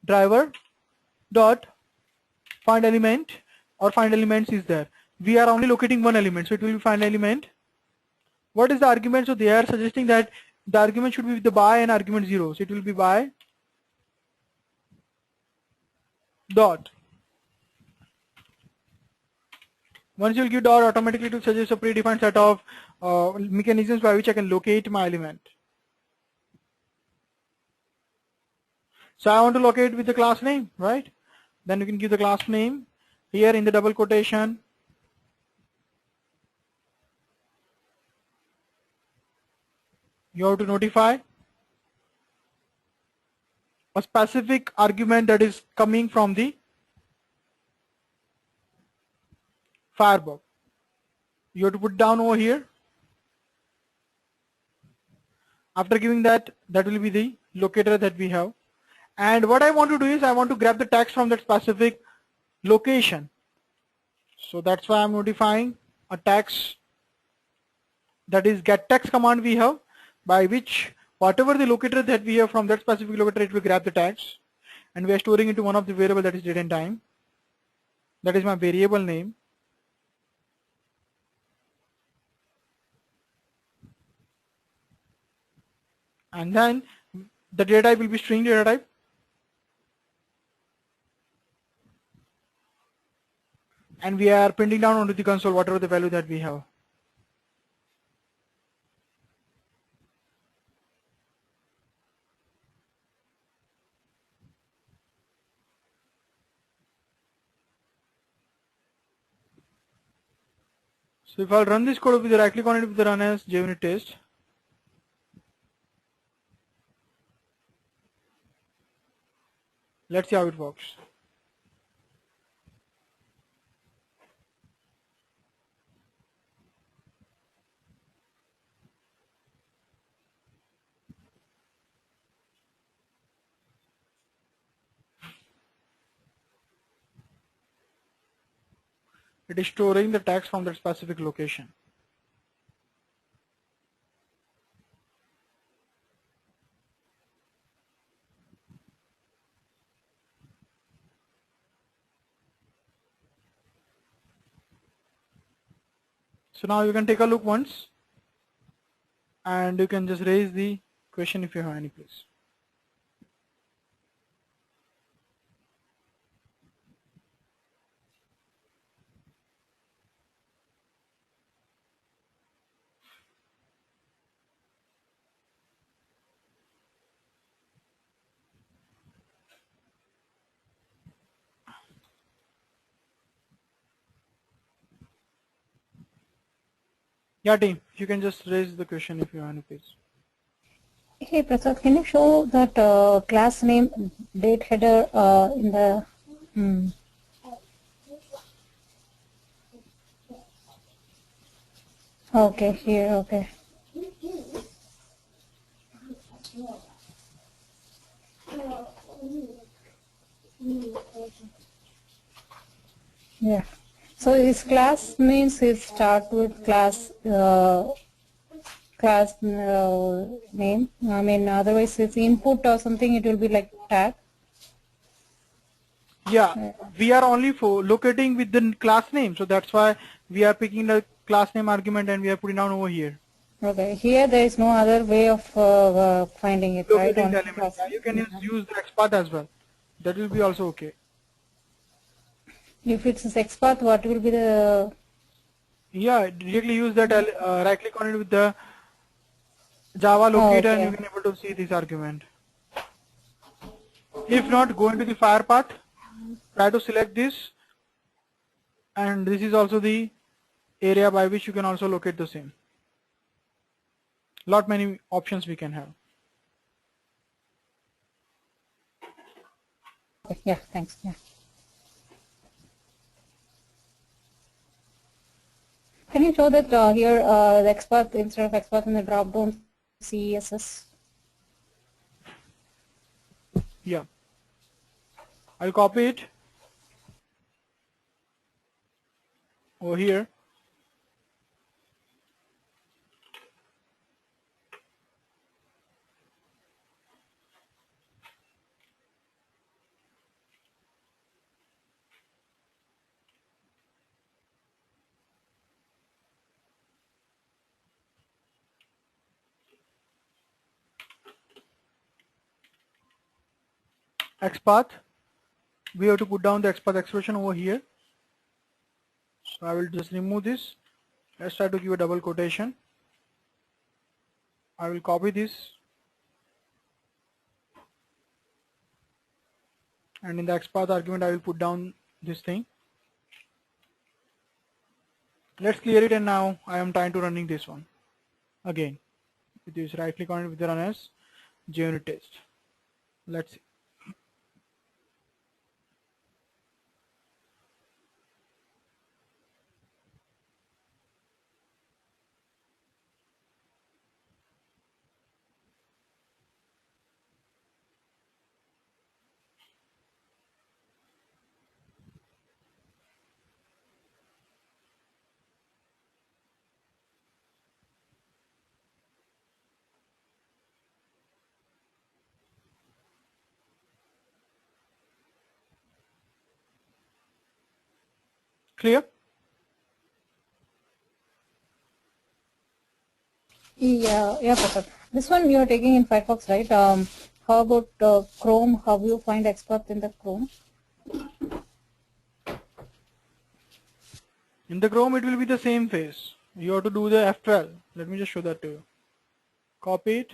driver.findElement, or find elements is there. We are only locating one element, so it will be find element. What is the argument? So they are suggesting that the argument should be with the by and argument 0. So it will be by dot. Once you will give dot, automatically it will suggest a predefined set of mechanisms by which I can locate my element. So I want to locate with the class name, right? Then you can give the class name here in the double quotation. You have to notify a specific argument that is coming from the Firebug. You have to put down over here. After giving that, that will be the locator that we have. And what I want to do is I want to grab the text from that specific location. So that's why I'm notifying a text, that is get text command we have, by which whatever the locator that we have from that specific locator, it will grab the text, and we are storing into one of the variable, that is date and time. That is my variable name. and then the data type will be string data type. And we are printing down onto the console whatever the value that we have. So if I'll run this code with the right click on it with the run as JUnit test. Let's see how it works. It is storing the text from that specific location. So now you can take a look once and you can just raise the question if you have any, please. Yeah, team, you can just raise the question if you have any, please. Hey Prasad, can you show that class name date header in the Okay, here, okay. Yeah. So his class means he start with class name. I mean, otherwise his input or something, it will be like tag. Yeah, we are only for locating with the class name, so that's why we are picking the class name argument and we are putting down over here. Okay, here there is no other way of finding it, right? Locating On the element. class. Yeah, you can use the XPath as well. That will be also okay. If it's XPath, what will be the... Yeah, directly use that, right click on it with the Java locator and you can able to see this argument. If not, go into the fire path, try to select this, and this is also the area by which you can also locate the same. Lot many options we can have. Okay, yeah, thanks. Yeah. Can you show that here the XPath instead of XPath in the drop down CSS? Yeah, I'll copy it over here. XPath, we have to put down the XPath expression over here. So I will just remove this. Let's try to give a double quotation. I will copy this and in the XPath argument I will put down this thing. Let's clear it, and now I am trying to running this one again. With this right click on it with the run as JUnit test. Let's see. Clear? Yeah, yeah, Prasad. This one you are taking in Firefox, right? How about Chrome? How you find XPath in the Chrome? In the Chrome, it will be the same phase. You have to do the F12. Let me just show that to you. Copy it.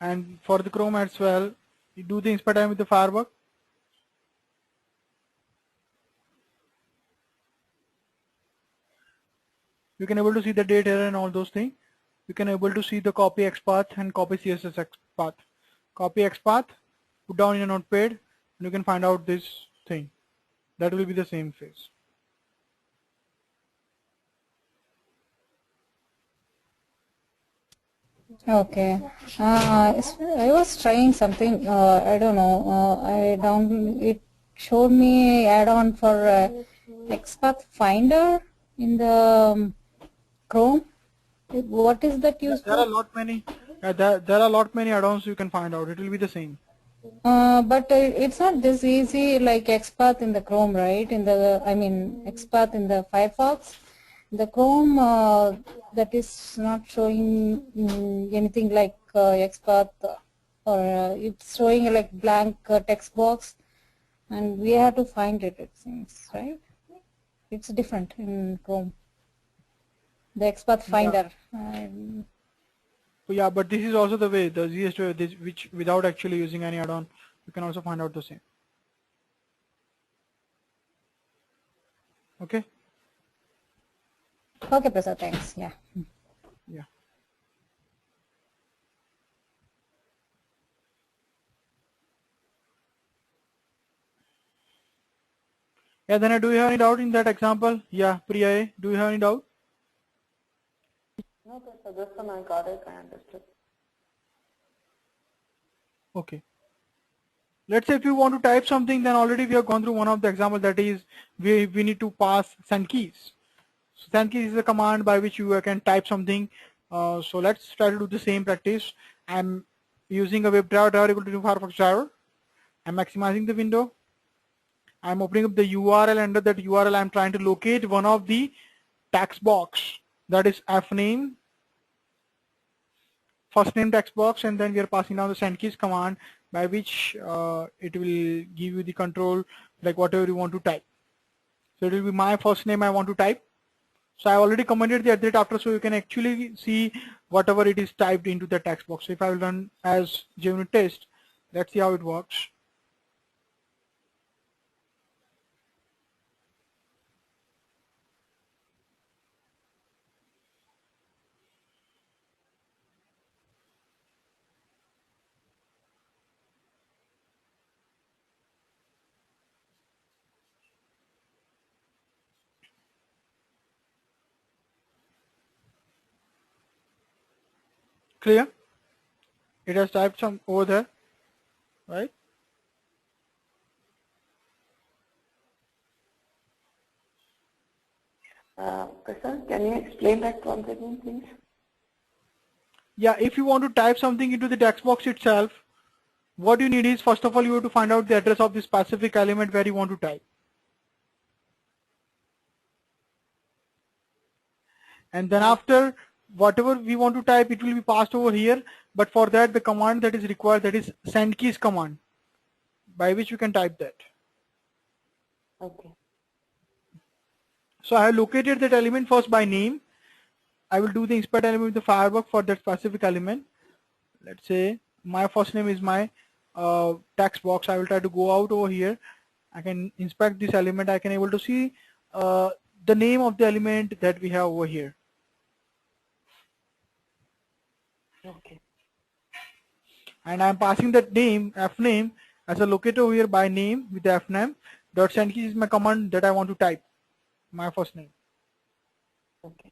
And for the Chrome as well, you do the inspect time with the Firework. You can able to see the date error and all those things. You can able to see the copy XPath and copy CSS XPath. Copy XPath, put down in a notepad, and you can find out this thing. That will be the same phase. Okay. I was trying something. I don't know. It showed me add-on for XPath Finder in the Chrome. What is that used There are for? a lot many. There are a lot many add-ons you can find out. It will be the same. But it's not this easy like XPath in the Chrome, right? XPath in the Firefox. The Chrome that is not showing anything like XPath, or it's showing like blank text box, and we have to find it. It seems, right? It's different in Chrome. The XPath Finder. So yeah, but this is also the way, the easiest way, which without actually using any add-on, you can also find out the same. Okay. Okay, Prasad. Thanks. Yeah. Yeah. Yeah, then do you have any doubt in that example? Yeah, Priya, do you have any doubt? No, but this one I got it. I understood. Okay. Let's say if you want to type something, then already we have gone through one of the examples, that is we need to pass send keys. So send keys is a command by which you can type something. So let's try to do the same practice. I'm using a WebDriver equal to new Firefox driver. I'm maximizing the window. I'm opening up the URL. Under that URL, I'm trying to locate one of the text box, that is fname, first name text box, and then we are passing down the send keys command by which it will give you the control, like whatever you want to type. So it will be my first name I want to type. So I already commented the @ after, so you can actually see whatever it is typed into the text box. So if I will run as JUnit test, let's see how it works. Clear? It has typed some over there, right? Prasad, can you explain that once again, please? Yeah, if you want to type something into the text box itself, what you need is, first of all, you have to find out the address of the specific element where you want to type. And then after, whatever we want to type, it will be passed over here. But for that, the command that is required, that is send keys command, by which you can type that. Okay. So I have located that element first by name. I will do the inspect element with the Firework for that specific element. Let's say my first name is my text box. I will try to go out over here. I can inspect this element. I can able to see the name of the element that we have over here. Okay. And I'm passing that name, fname, as a locator over here by name with the fname. Dot send keys is my command that I want to type, my first name. Okay.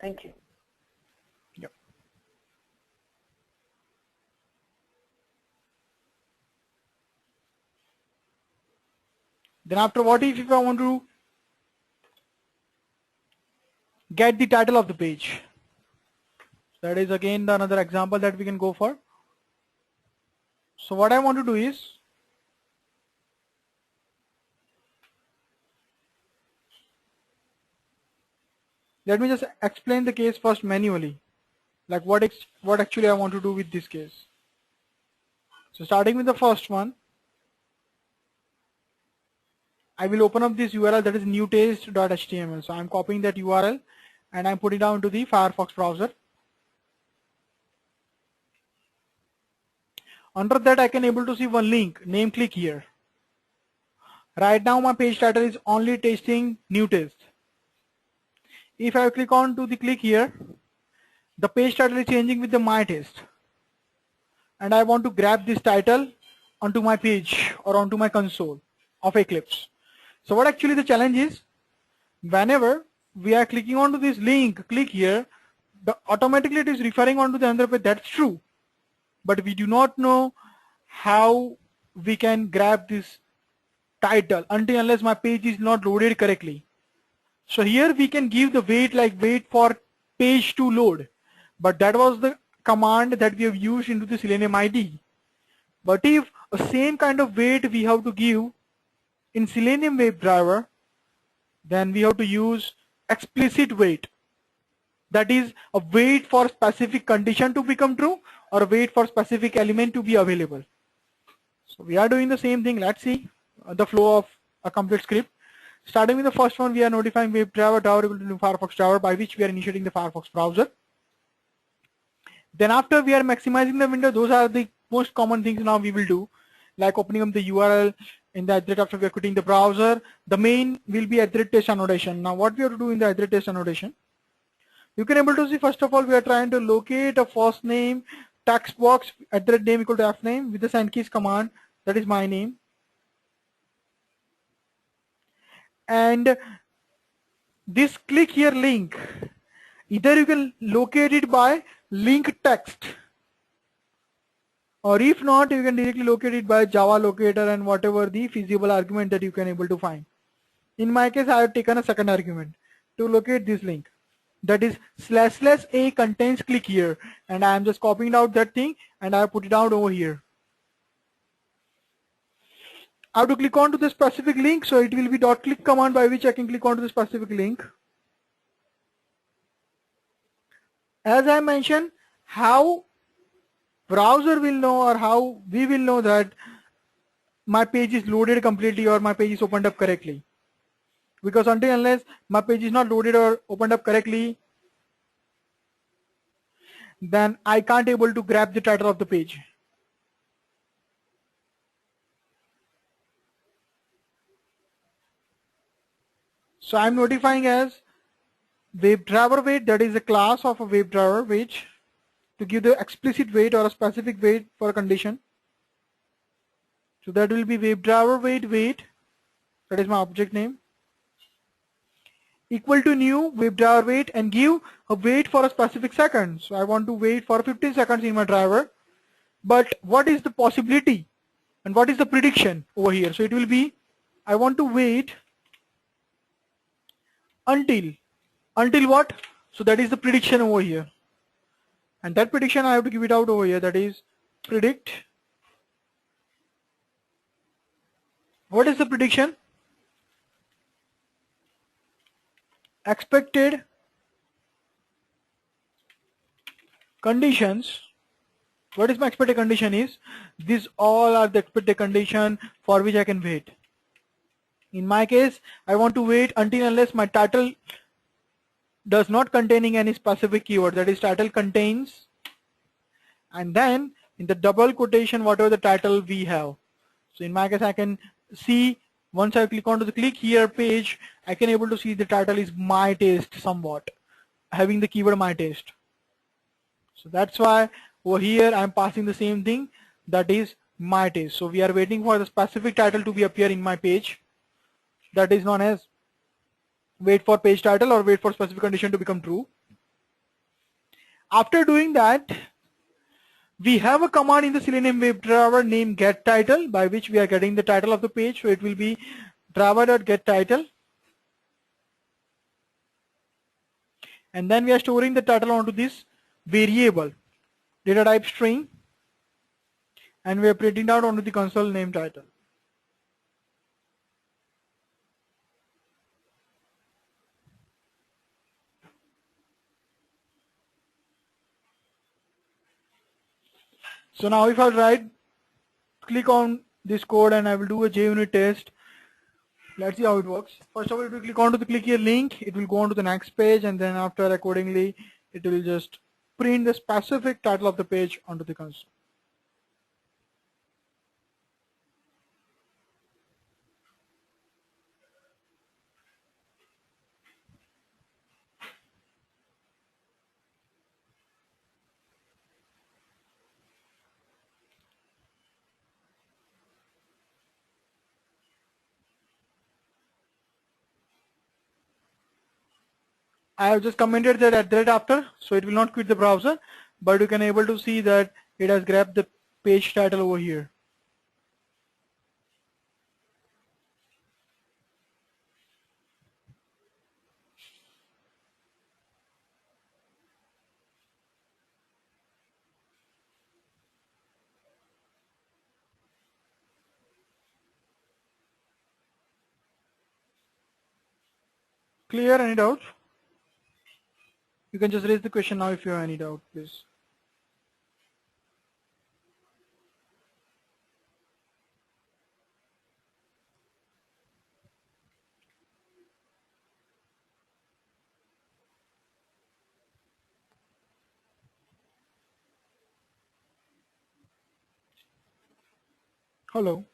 Thank you. Yep. Then after, what if I want to get the title of the page? That is again another example that we can go for. So what I want to do is, let me just explain the case first manually, like what actually I want to do with this case. So starting with the first one, I will open up this URL, that is newtaste.html. So I'm copying that URL and I'm putting it down to the Firefox browser. Under that, I can able to see one link, name click here. Right now my page title is only tasting new taste. If I click on to the click here, the page title is changing with the my taste, and I want to grab this title onto my page or onto my console of Eclipse. So what actually the challenge is, whenever we are clicking onto this link, click here, automatically it is referring onto the another page. That's true, but we do not know how we can grab this title until unless my page is not loaded correctly. So here we can give the wait, like wait for page to load, but that was the command that we have used into the Selenium IDE. But if a same kind of wait we have to give in Selenium WebDriver, then we have to use explicit wait. That is a wait for specific condition to become true or a wait for specific element to be available. So we are doing the same thing. Let's see the flow of a complete script. Starting with the first one, we are notifying WebDriver driver equal to new Firefox driver, by which we are initiating the Firefox browser. Then after we are maximizing the window, those are the most common things now we will do, like opening up the URL in the @ after we are quitting the browser. The main will be @test annotation. Now what we have to do in the @test annotation, you can able to see, first of all, we are trying to locate a first name text box @name equal to fname with the send keys command, that is my name. And this click here link, either you can locate it by link text, or if not, you can directly locate it by Java locator and whatever the feasible argument that you can able to find. In my case, I have taken a second argument to locate this link, that is //a contains click here, and I am just copying out that thing and I have put it out over here. I have to click on to the specific link, so it will be .click command by which I can click on to the specific link. As I mentioned, how browser will know or how we will know that my page is loaded completely or my page is opened up correctly, because until unless my page is not loaded or opened up correctly, then I can't able to grab the title of the page. So I'm notifying as WebDriver wait, that is a class of a WebDriver wait, to give the explicit wait or a specific wait for a condition. So that will be WebDriver wait, that is my object name, equal to new WebDriver wait, and give a wait for a specific second. So I want to wait for 15 seconds in my driver, but what is the possibility and what is the prediction over here? So it will be, I want to wait until what? So that is the prediction over here, and that prediction I have to give it out over here, that is predict. What is the prediction? Expected conditions. What is my expected condition is, these all are the expected condition for which I can wait. In my case, I want to wait until unless my title does not containing any specific keyword, that is title contains, and then in the double quotation whatever the title we have. So in my case, I can see, once I click onto the click here page, I can able to see the title is my taste somewhat, having the keyword my taste. So that's why over here I'm passing the same thing, that is my taste. So we are waiting for the specific title to be appear in my page, that is known as wait for page title or wait for specific condition to become true. After doing that, we have a command in the Selenium WebDriver named getTitle, by which we are getting the title of the page. So it will be driver.getTitle. And then we are storing the title onto this variable, data type string, and we are printing out onto the console name title. So now if I click on this code and I will do a JUnit test. Let's see how it works. First of all, if you click onto the click here link, it will go on to the next page, and then after accordingly, it will just print the specific title of the page onto the console. I have just commented that at that after, so it will not quit the browser, but you can able to see that it has grabbed the page title over here. Clear? Any doubt? You can just raise the question now if you have any doubt, please. Hello.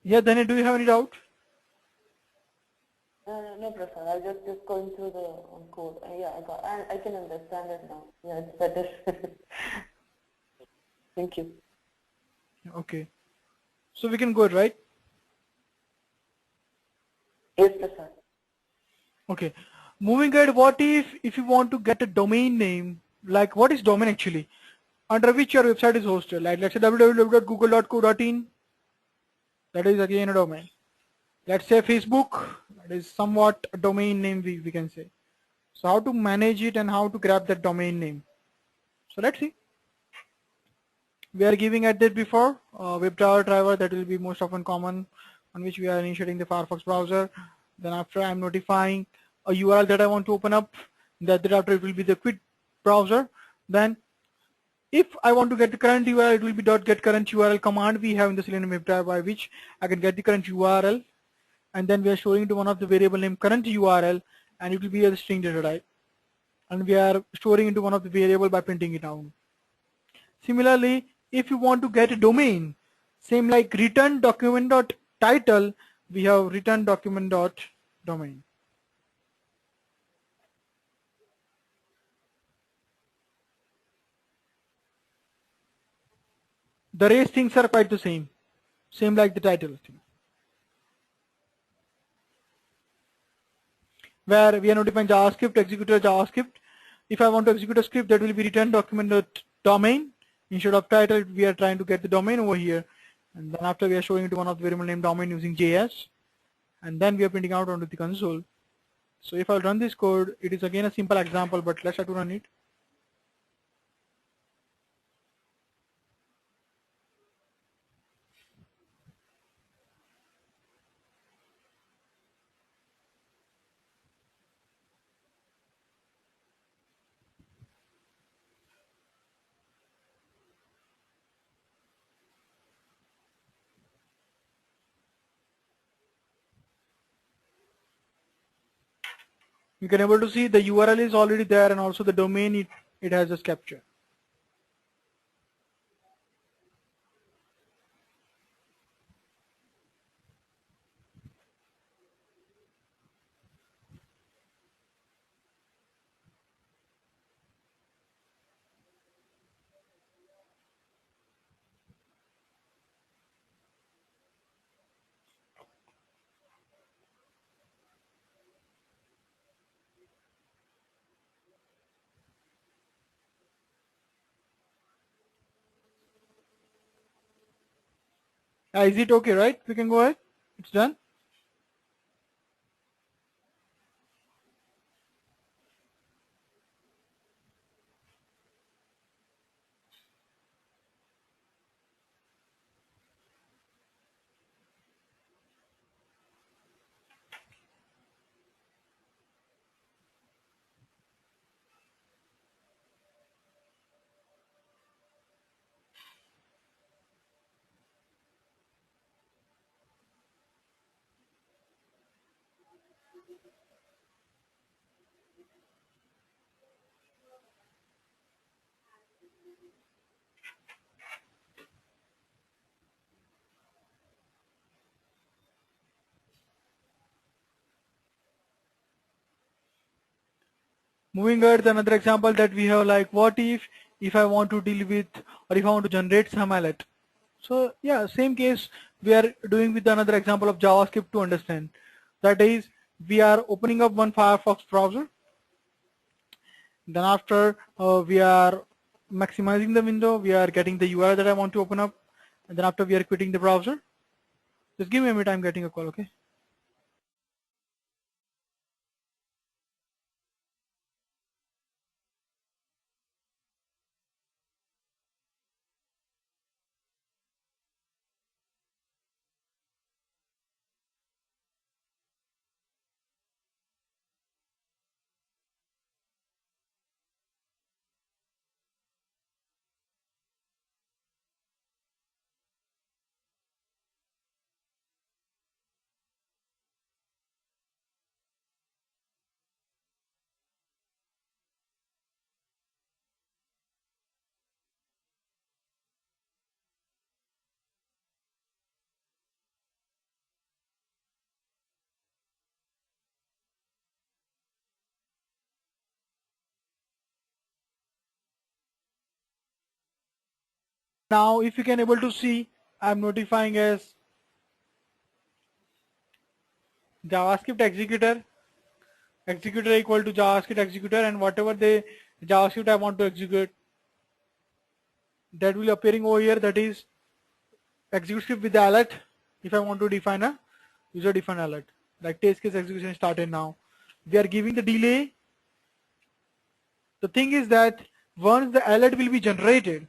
Yeah, Dani, do you have any doubt? No, Prasad. I was just going through the code. Yeah, I can understand it now. Yeah, it's better. Thank you. Okay. So we can go, right? Yes, Prasad. Okay. Moving ahead, what if you want to get a domain name, like what is domain actually? Under which your website is hosted, like let's say www.google.co.in, that is again a domain. Let's say Facebook, that is somewhat a domain name we can say. So how to manage it and how to grab that domain name. So let's see. We are giving at that before WebDriver driver, that will be most often common, on which we are initiating the Firefox browser. Then after I'm notifying a URL that I want to open up, that after it will be the quit browser. Then if I want to get the current URL, it will be .get current URL command we have in the Selenium WebDriver, by which I can get the current URL, and then we are storing to one of the variable name current URL, and it will be a string data type, and we are storing into one of the variable by printing it out. Similarly, if you want to get a domain, same like return document dot title, we have return document dot domain. The rest things are quite the same like the title thing, where we are notifying JavaScript, executor JavaScript. If I want to execute a script, that will be return document dot domain. Instead of title, we are trying to get the domain over here, and then after we are showing it to one of the variable name domain using JS, and then we are printing out onto the console. So if I run this code, it is again a simple example, but let's try to run it. You can able to see the URL is already there, and also the domain it has just captured. Is it okay, right? We can go ahead. It's done. Moving ahead, another example that we have, like what if I want to deal with, or if I want to generate some alert. So yeah, same case we are doing with another example of JavaScript to understand. That is, we are opening up one Firefox browser. Then after we are maximizing the window, we are getting the URL that I want to open up, and then after we are quitting the browser. Just give me a minute, I'm getting a call, okay? Now if you can able to see, I'm notifying as JavaScript executor equal to JavaScript executor, and whatever the JavaScript I want to execute, that will appearing over here, that is execute script with the alert. If I want to define a user defined alert, like test case execution started now, we are giving the delay. The thing is that once the alert will be generated,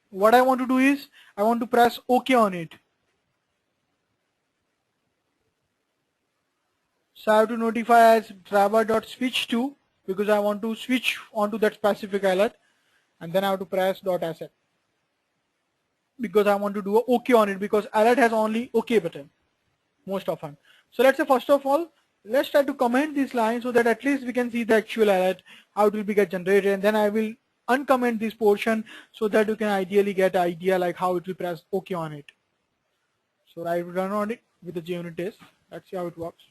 what I want to do is I want to press OK on it. So I have to notify as driver.switch to, because I want to switch onto that specific alert, and then I have to press .asset because I want to do a OK on it, because alert has only OK button most often. So let's say first of all, let's try to comment this line so that at least we can see the actual alert, how it will be get generated, and then I will uncomment this portion so that you can ideally get an idea like how it will press OK on it. So I will run on it with the JUnit test. Let's see how it works.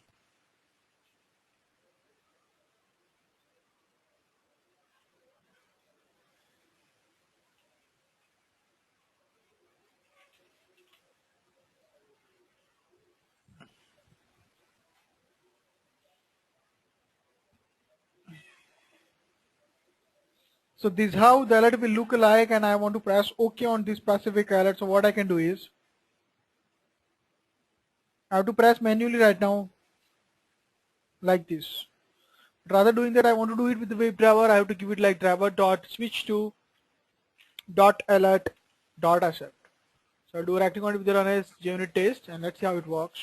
So this is how the alert will look like, and I want to press OK on this specific alert. So what I can do is I have to press manually right now like this. Rather doing that, I want to do it with the WebDriver. I have to give it like driver.switch to .alert.asset. So I'll do acting on it with the run as JUnit test, and let's see how it works.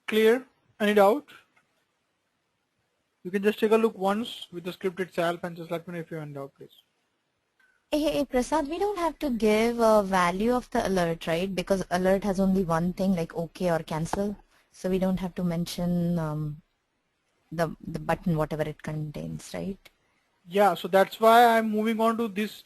Clear? Any doubt? You can just take a look once with the script itself and just let me know if you have any doubt, please. Hey, Prasad, we don't have to give a value of the alert, right? Because alert has only one thing, like OK or cancel. So we don't have to mention the button, whatever it contains, right? Yeah, so that's why I'm moving on to this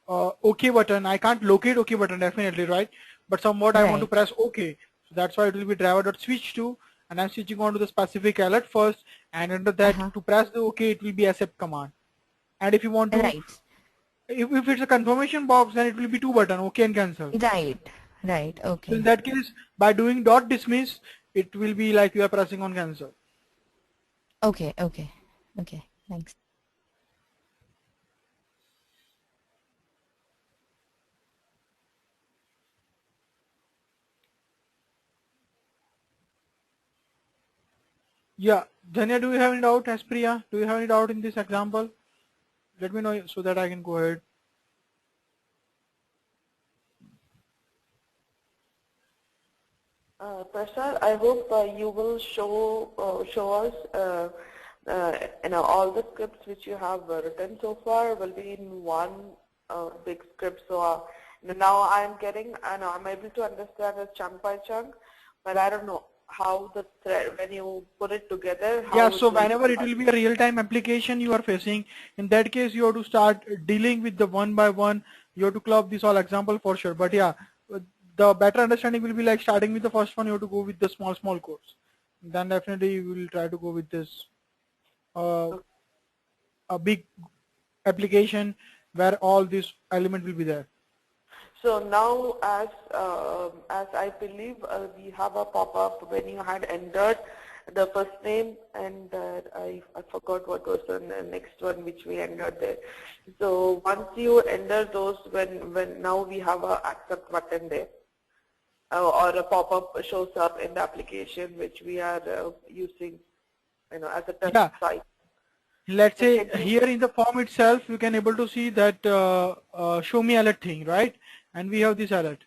OK button. I can't locate OK button definitely, right? but somewhat I want to Right. press OK. So that's why it will be driver.switch to, and I'm switching on to the specific alert first, and under that Uh-huh. to press the OK, it will be accept command. And if you want to, Right. if it's a confirmation box, then it will be two button, OK and cancel. Right. Right. So in Okay. that case, by doing dot dismiss, it will be like you are pressing on cancel. Okay. Okay. Okay. Thanks. Yeah, Dhanya, do you have any doubt? Aspriya, do you have any doubt in this example? Let me know so that I can go ahead. Prasad, I hope you will show us all the scripts which you have written so far will be in one big script. So now I'm getting, I'm able to understand it chunk by chunk, but I don't know how the thread, when you put it together, how Yeah, it so will whenever it will be a real-time application you are facing, in that case you have to start dealing with the one by one. You have to club this all example for sure. But yeah, the better understanding will be like starting with the first one. You have to go with the small codes. Then definitely you will try to go with this a big application where all these element will be there. So now, as I believe we have a pop-up when you had entered the first name, and I forgot what was the next one which we entered there. So once you enter those, when now we have a accept button there, or a pop-up shows up in the application which we are using, as a test Yeah. site. Let's So say can you- here in the form itself, you can able to see that show me alert thing, right? And we have this alert,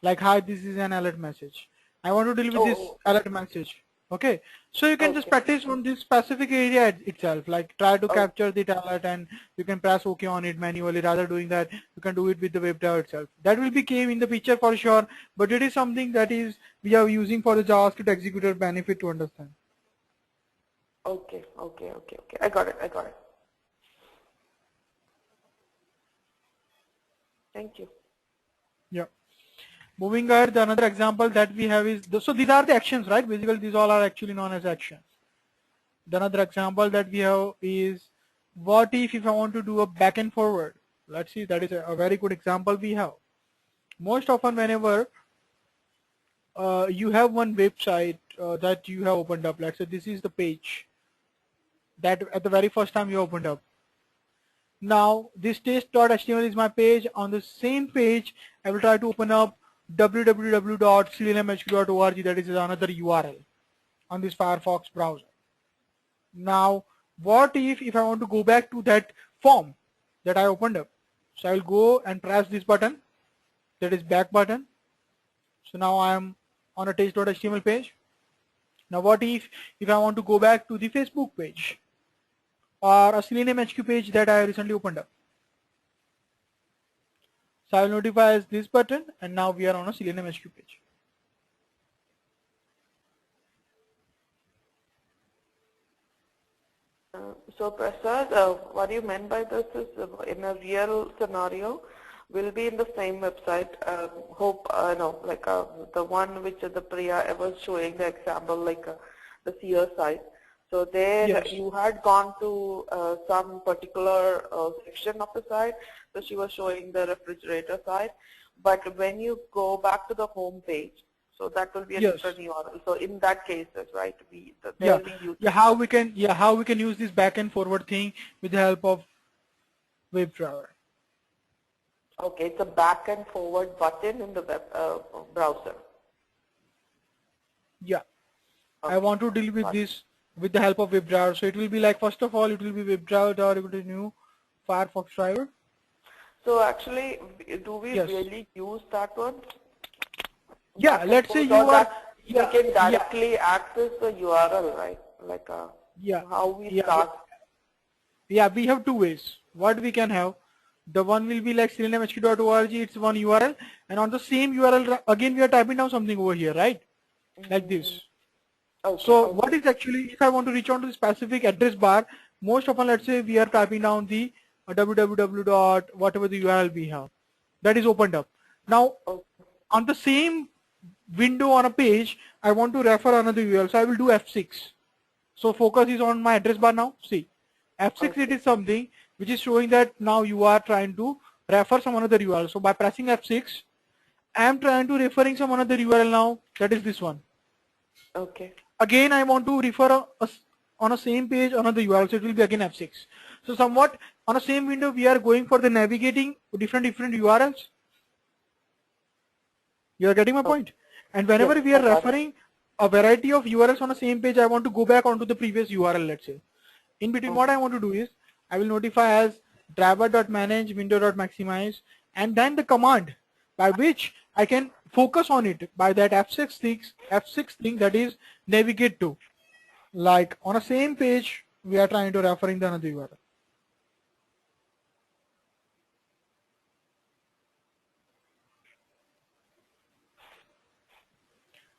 like hi, this is an alert message. I want to deal with this alert message. Okay, so you can just Okay. practice on this specific area itself, like try to Okay. capture the alert, and you can press OK on it manually. Rather doing that, you can do it with the WebDriver itself. That will be came in the picture for sure, but it is something that is we are using for the JavaScript executor benefit to understand. Okay. I got it. Thank you. Yeah. Moving ahead, the another example that we have is, so these are the actions, right? Basically, these all are actually known as actions. The another example that we have is, what if I want to do a back and forward? Let's see, that is a very good example we have. Most often whenever you have one website that you have opened up, let's say this is the page that at the very first time you opened up. Now this test.html is my page. On the same page, I will try to open up www.clnmhq.org, that is another URL on this Firefox browser. Now, what if I want to go back to that form that I opened up? So I will go and press this button, that is back button. So now I am on a test.html page. Now what if I want to go back to the Facebook page or a Selenium HQ page that I recently opened up? So I will notify as this button, and now we are on a Selenium HQ page. So Prasad, what you meant by this is in a real scenario, we'll be in the same website. Hope the one which the Priya was showing the example, like the Seer site. So there Yes. you had gone to some particular section of the site. So she was showing the refrigerator site. But when you go back to the home page, so that will be a Yes. different URL. So in that case, right, Yeah, we use how we can use this back and forward thing with the help of WebDriver. Okay, it's a back and forward button in the web browser. Yeah, I Okay. want to deal with this with the help of WebDriver. So it will be like, first of all, it will be WebDriver or new Firefox driver. So actually, do we Yes. really use that one? Yeah, let's say you Or are. that Yeah, we can directly access the URL, right? Like yeah, how we yeah, start. yeah. We have two ways. What we can have, the one will be like seleniumhq.org. It's one URL, and on the same URL again we are typing down something over here, right? Like this. Okay, So okay. what is actually, if I want to reach on to the specific address bar, most often let's say we are typing down the www. whatever the URL we have that is opened up. Now Okay. on the same window on a page, I want to refer another URL. So I will do F6. So focus is on my address bar now. See, F6 it is something which is showing that now you are trying to refer some another URL. So by pressing F6, I am trying to referring some another URL now. That is this one. Okay. Again, I want to refer on a same page another URL. So it will be again F6. So somewhat on the same window, we are going for the navigating different URLs. You are getting my point? And whenever Yes, we are referring a variety of URLs on the same page, I want to go back onto the previous URL, let's say. In between, what I want to do is, I will notify as driver.manage window.maximize, and then the command by which I can focus on it by that F6 thing that is navigate to. Like on the same page, we are trying to referring the another URL.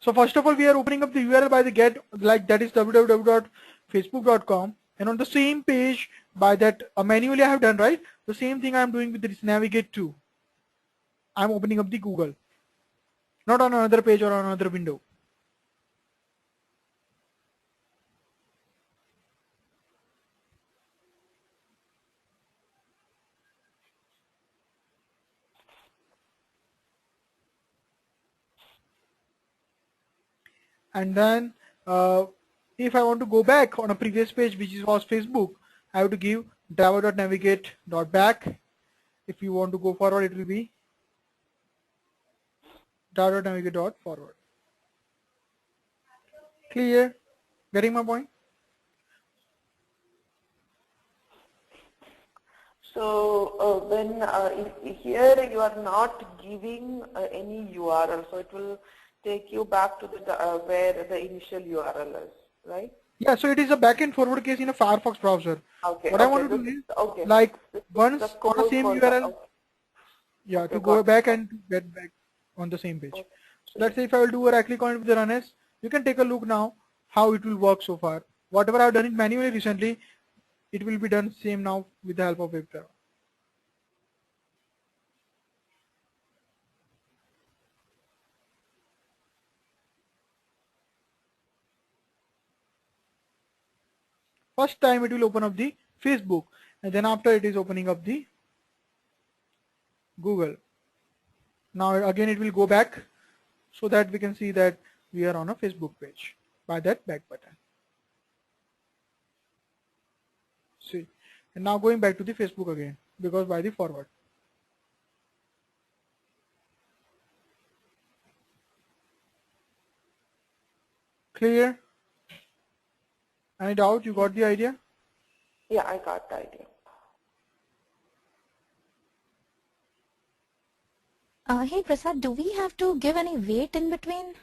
So first of all, we are opening up the URL by the get, like that is www.facebook.com, and on the same page by that manually I have done, right? The same thing I am doing with this navigate to. I'm opening up the Google, not on another page or on another window. And then if I want to go back on a previous page, which was Facebook, I have to give driver.navigate.back. If you want to go forward, it will be driver.navigate.forward. Clear? Getting my point? So when here you are not giving any URL, so it will take you back to the where the initial URL is, right? Yeah, so it is a back and forward case in a Firefox browser. Okay. What I want to do is, like once on the same URL, yeah, to go back and get back on the same page. So let's say if I will do a right click on it with the run as, you can take a look now how it will work so far. Whatever I've done it manually recently, it will be done same now with the help of WebDriver. First time it will open up the Facebook, and then after it is opening up the Google. Now again it will go back so that we can see that we are on a Facebook page by that back button. See, and now going back to the Facebook again because by the forward. Clear? Any doubt? You got the idea? Yeah, I got the idea. Hey Prasad, do we have to give any weight in between?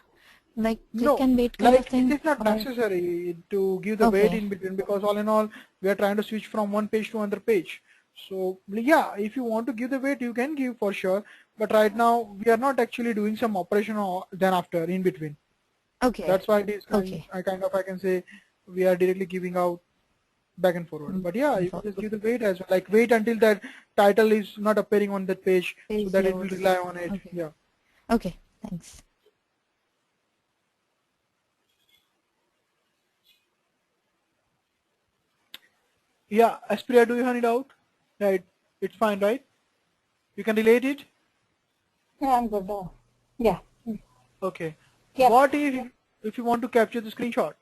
Like No, click and wait kind like of thing? it is not Or- necessary to give the weight Okay. in between because all in all we are trying to switch from one page to another page. So yeah, if you want to give the weight, you can give for sure. But right now we are not actually doing some operation or then after in between. Okay. That's why it is Okay. I can say we are directly giving out back and forward. But yeah, you can just give the weight as well. Like wait until that title is not appearing on that page so Page that it will loads. rely on it. Okay. Yeah. Okay, thanks. Yeah, Aspria, do you have any doubt? Yeah, it's fine, right? You can relate it? Yeah, I'm good. Yeah. Okay. Yeah. What if you want to capture the screenshot?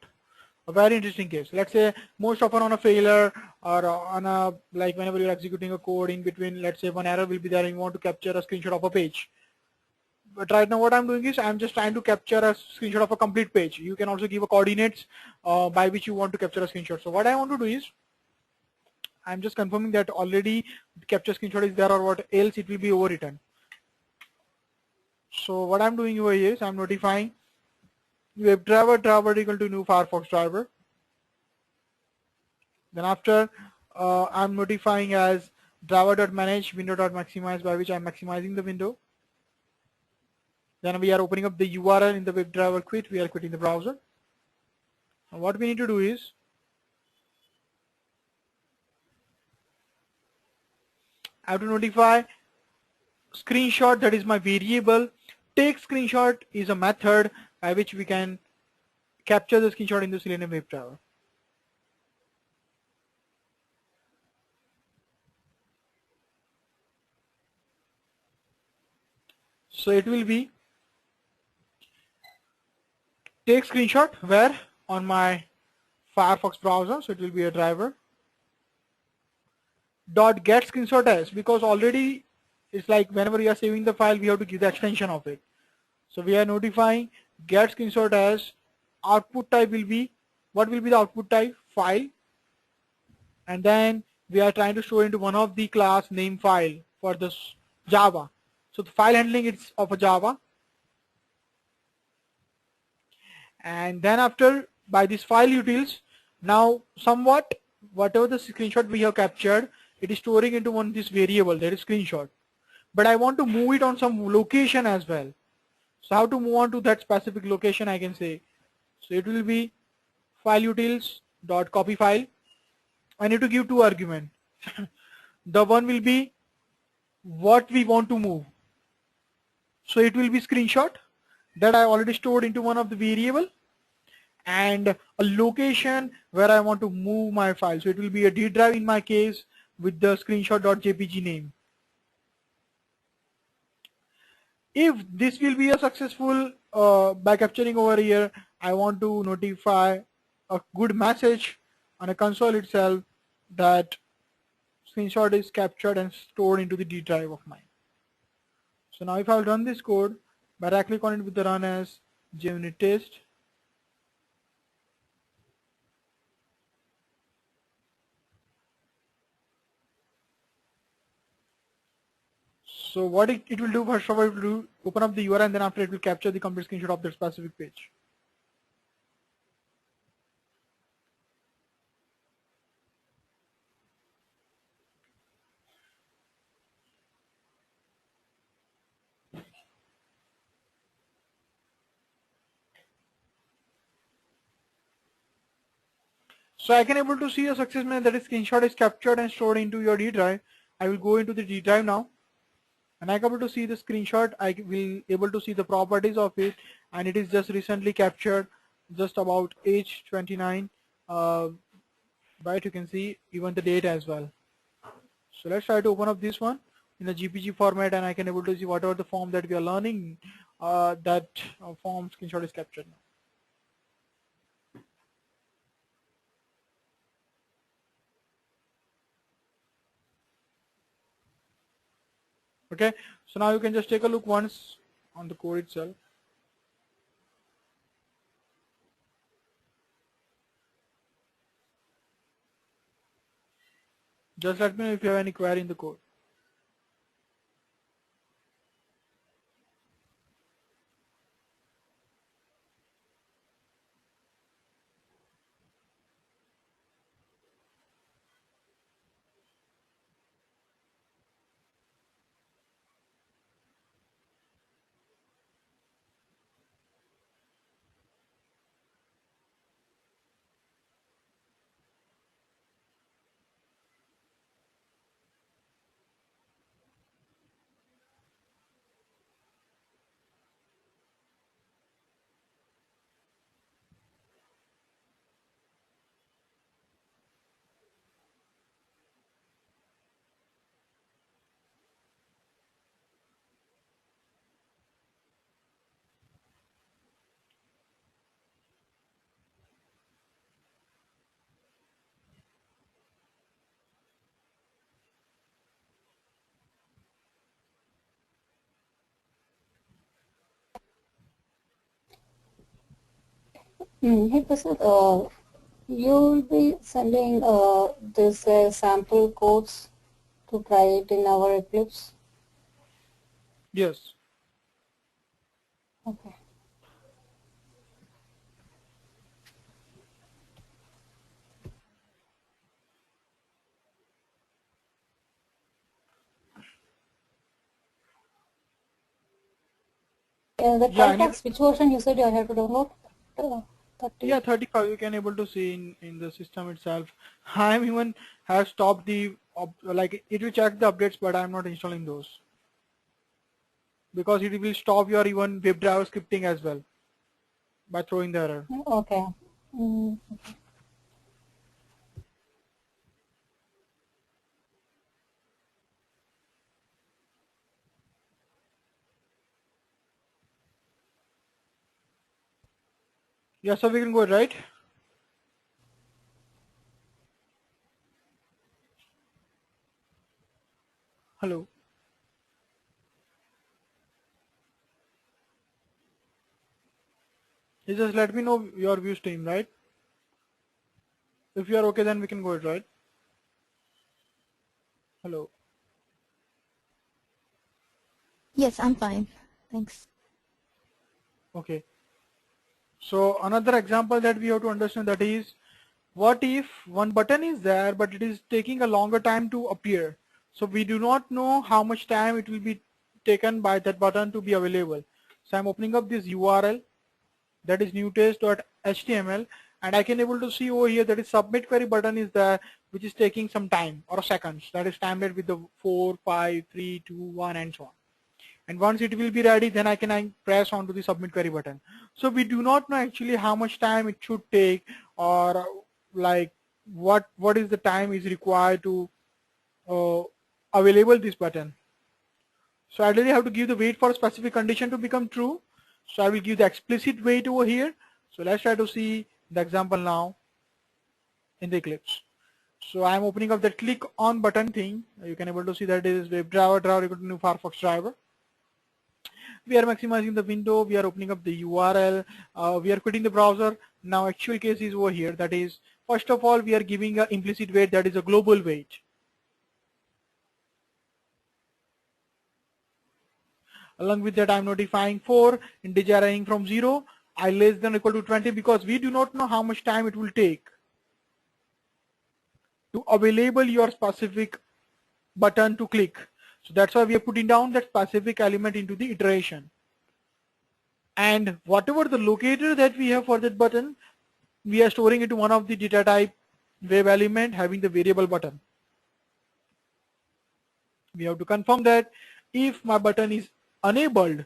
A very interesting case. Let's say most often on a failure or on a, like whenever you're executing a code in between, let's say one error will be there and you want to capture a screenshot of a page. But right now what I'm doing is I'm just trying to capture a screenshot of a complete page. You can also give a coordinates by which you want to capture a screenshot. So what I want to do is I'm just confirming that already the capture screenshot is there or what else it will be overwritten. So what I'm doing over here is I'm notifying WebDriver equal to new Firefox driver. Then after I'm notifying as driver.manage window.maximize by which I'm maximizing the window. Then we are opening up the URL in the WebDriver quit. We are quitting the browser. And what we need to do is I have to notify screenshot, that is my variable, take screenshot is a method by which we can capture the screenshot in the Selenium WebDriver. So it will be take screenshot where on my Firefox browser, so it will be a driver dot get screenshot as, because already it's like whenever we are saving the file we have to give the extension of it. So we are notifying get screenshot as output type will be, what will be the output type? File. And then we are trying to store into one of the class name file for this Java. So the file handling is of a Java. And then after by this file utils, now somewhat whatever the screenshot we have captured, it is storing into one this variable, that is screenshot. But I want to move it on some location as well. So how to move on to that specific location, I can say. So it will be file utils dot copy file. I need to give two arguments. The one will be what we want to move. So it will be screenshot that I already stored into one of the variable, and a location where I want to move my file. So it will be a D drive in my case with the screenshot.jpg name. If this will be a successful by capturing over here, I want to notify a good message on a console itself that screenshot is captured and stored into the D drive of mine. So now if I'll run this code, by right click on it with the run as JUnit test. So what it will do, first of all, it will do, open up the URL, and then after it will capture the complete screenshot of that specific page. So I can able to see a success message that is screenshot is captured and stored into your D drive. I will go into the D drive now, and I can able to see the screenshot. I will able to see the properties of it, and it is just recently captured, just about age 29. Right, you can see even the date as well. So let's try to open up this one in a GPG format, and I can able to see whatever the form that we are learning, that form screenshot is captured now. Okay, so now you can just take a look once on the code itself. Just let me know if you have any query in the code. Hey, Prasad, you will be sending this sample codes to try it in our Eclipse? Yes. Okay. The Firefox, which version you said I have to download? 30? Yeah, 35 you can able to see in the system itself. I'm even have stopped the like it will check the updates, but I'm not installing those. because it will stop your even WebDriver scripting as well by throwing the error. Okay. Mm. Yeah, so we can go right. Hello. You just let me know your view stream, right? If you are okay, then we can go it right. Hello. Yes, I'm fine. Thanks. Okay. So another example that we have to understand, that is, what if one button is there but it is taking a longer time to appear? So we do not know how much time it will be taken by that button to be available. So I'm opening up this URL, that is newtest.html, and I can able to see over here that is submit query button is there, which is taking some time or seconds, that is timed with the 4, 5, 3, 2, 1 and so on. And once it will be ready, then I can press onto the submit query button. So we do not know actually how much time it should take, or like what is the time is required to available this button. So I really have to give the wait for a specific condition to become true. So I will give the explicit wait over here. So let's try to see the example now in the Eclipse. So I'm opening up that click on button thing. You can able to see that it is WebDriver equal to new Firefox driver. We are maximizing the window, we are opening up the URL, we are quitting the browser. Now actual case is over here, that is, first of all we are giving an implicit wait, that is a global wait. Along with that I'm notifying for integer arraying from 0, I less than or equal to 20, because we do not know how much time it will take to available your specific button to click. So that's why we are putting down that specific element into the iteration. And whatever the locator that we have for that button, we are storing it to one of the data type web element having the variable button. We have to confirm that if my button is enabled,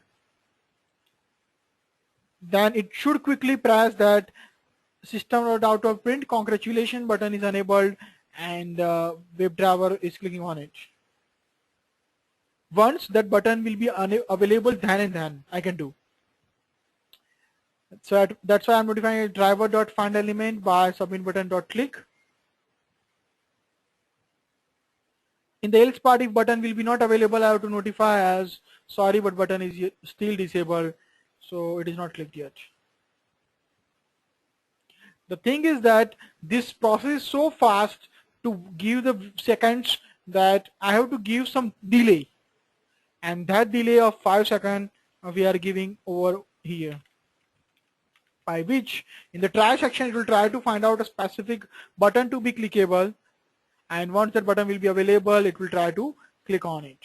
then it should quickly press that system.out.print congratulations button is enabled, and WebDriver is clicking on it. Once that button will be available, then I can do. So that's why I'm notifying a driver.findElement by submitButton.click. In the else part, if button will be not available, I have to notify as sorry, but button is still disabled, so it is not clicked yet. The thing is that this process is so fast to give the seconds that I have to give some delay, and that delay of 5 seconds we are giving over here, by which in the try section it will try to find out a specific button to be clickable, and once that button will be available it will try to click on it.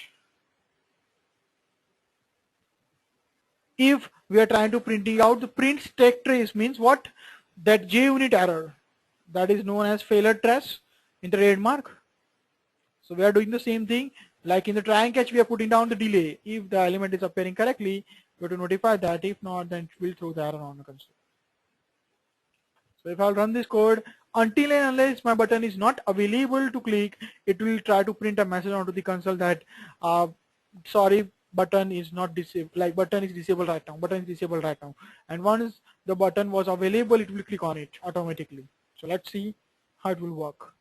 If we are trying to printing out the print stack trace, means what? That JUnit error, that is known as failure trace in the trademark. So we are doing the same thing, like in the try and catch we are putting down the delay. If the element is appearing correctly, we have to notify that. If not, then it will throw the error on the console. So if I'll run this code, until and unless my button is not available to click, it will try to print a message onto the console that sorry, button is not disabled, like button is disabled right now, button is disabled right now. And once the button was available, it will click on it automatically. So let's see how it will work.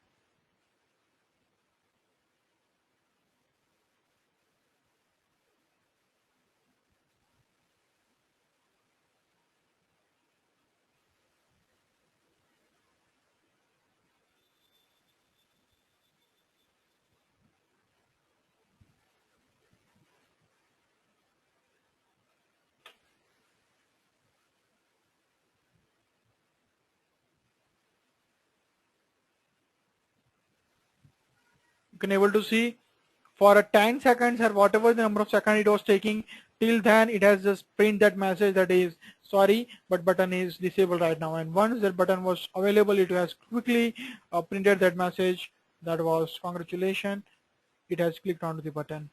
You can able to see for a 10 seconds or whatever the number of seconds it was taking, till then it has just print that message that is sorry, but button is disabled right now. And once that button was available, it has quickly printed that message that was congratulations, it has clicked onto the button.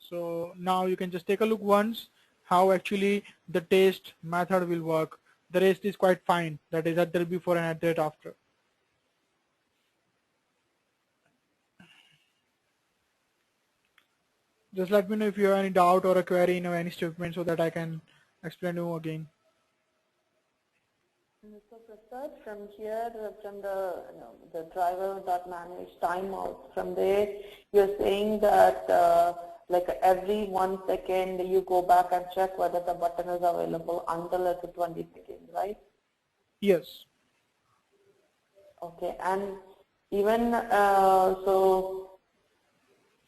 So now you can just take a look once how actually the test method will work. The rest is quite fine. That is at the before and at the after. Just let me know if you have any doubt or a query in any statement so that I can explain you again. So Prasad, from here, from the driver that manage timeout, from there, you're saying that like every 1 second you go back and check whether the button is available until it's 20 seconds, right? Yes. Okay, and even so,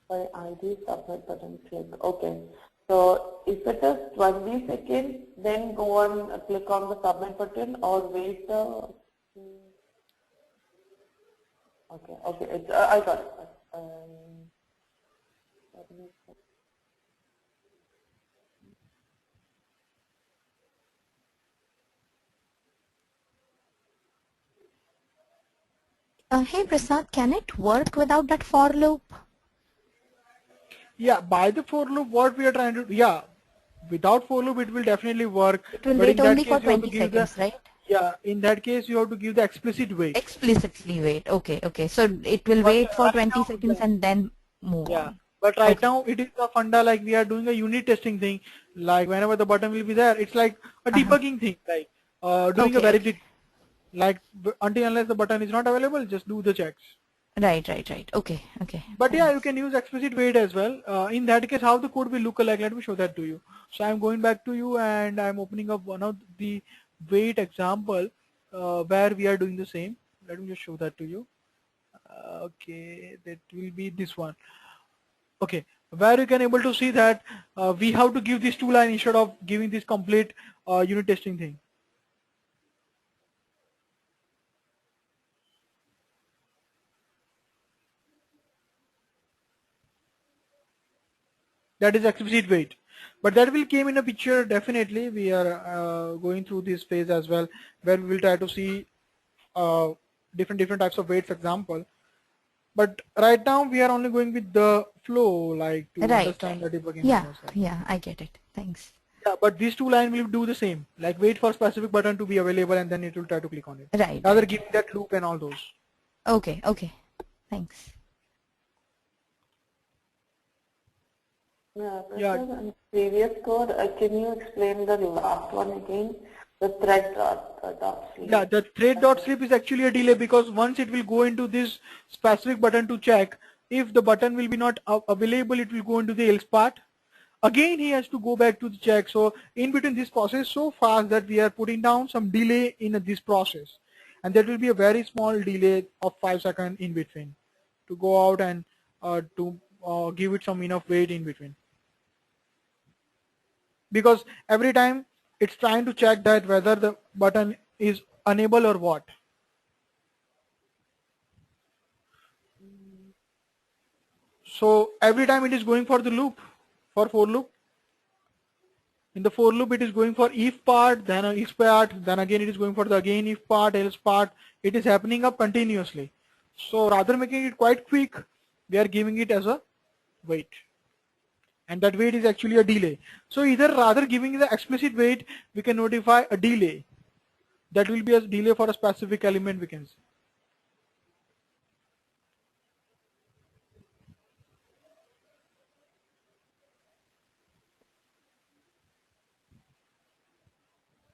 by ID submit button click. Okay, so if it is 20 seconds, then go and click on the submit button or wait. Okay, it's, I got it. Submit. Hey Prasad, can it work without that for loop? Yeah, by the for loop, what we are trying to do, yeah, without for loop, it will definitely work. It will But wait in that only case, for you have to 20 give the, seconds, right? yeah, in that case, you have to give the explicit wait. Explicitly wait. Okay, okay. So it will But wait for right 20 now, seconds yeah, and then move yeah. on. But right Okay. now, it is a funda like we are doing a unit testing thing. Like whenever the button will be there, it's like a Uh-huh. debugging thing, like doing a Okay, okay. validity. Like until unless the button is not available, just do the checks. Right, right, right. Okay, okay. But yeah, you Thanks. can use explicit wait as well. In that case, how the code will look like, let me show that to you. So I'm going back to you and I'm opening up one of the wait example where we are doing the same. Let me just show that to you. Okay, that will be this one. Okay, where you can able to see that we have to give these two line instead of giving this complete unit testing thing. That is explicit wait, but that will came in a picture. Definitely we are going through this phase as well, where we will try to see uh, different types of waits example. But right now we are only going with the flow, like to Right, understand right. the debugging Yeah, process. yeah, I get it. Thanks. Yeah, but these two lines will do the same, like wait for specific button to be available and then it will try to click on it, Right, rather right. giving that loop and all those. Okay, okay. Thanks. Yeah, Yeah. Prasad, on previous code, can you explain the last one again? The thread dot sleep. Yeah, the thread dot sleep is actually a delay because once it will go into this specific button to check, if the button will be not available, it will go into the else part. Again, he has to go back to the check. So in between this process so fast that we are putting down some delay in this process. And that will be a very small delay of 5 seconds in between to go out and to give it some enough wait in between. Because every time it's trying to check that whether the button is unable or what. So every time it is going for the loop, for loop. In the for loop, it is going for if part, then if part, then again it is going for the again if part, else part. It is happening up continuously. So rather making it quite quick, we are giving it as a wait. And that wait is actually a delay. So either rather giving the explicit wait, we can notify a delay. That will be a delay for a specific element we can say.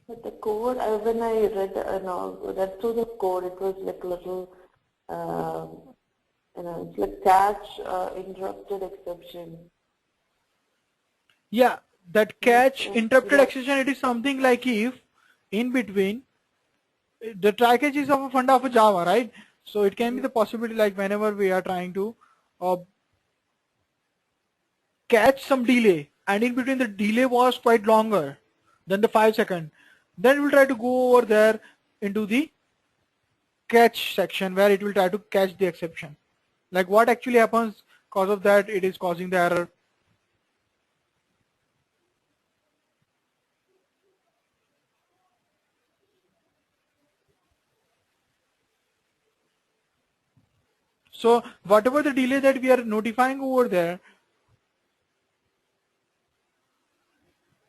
But the code, when I read, read through the code, it was like little, it's like catch interrupted exception. Yeah, that catch interrupted Yeah. exception, it is something like if in between the try catch is of a funda of a Java, right? So it can be the possibility like whenever we are trying to uh, catch some delay and in between the delay was quite longer than the 5 second, then we'll try to go over there into the catch section where it will try to catch the exception. Like what actually happens because of that it is causing the error. So whatever the delay that we are notifying over there,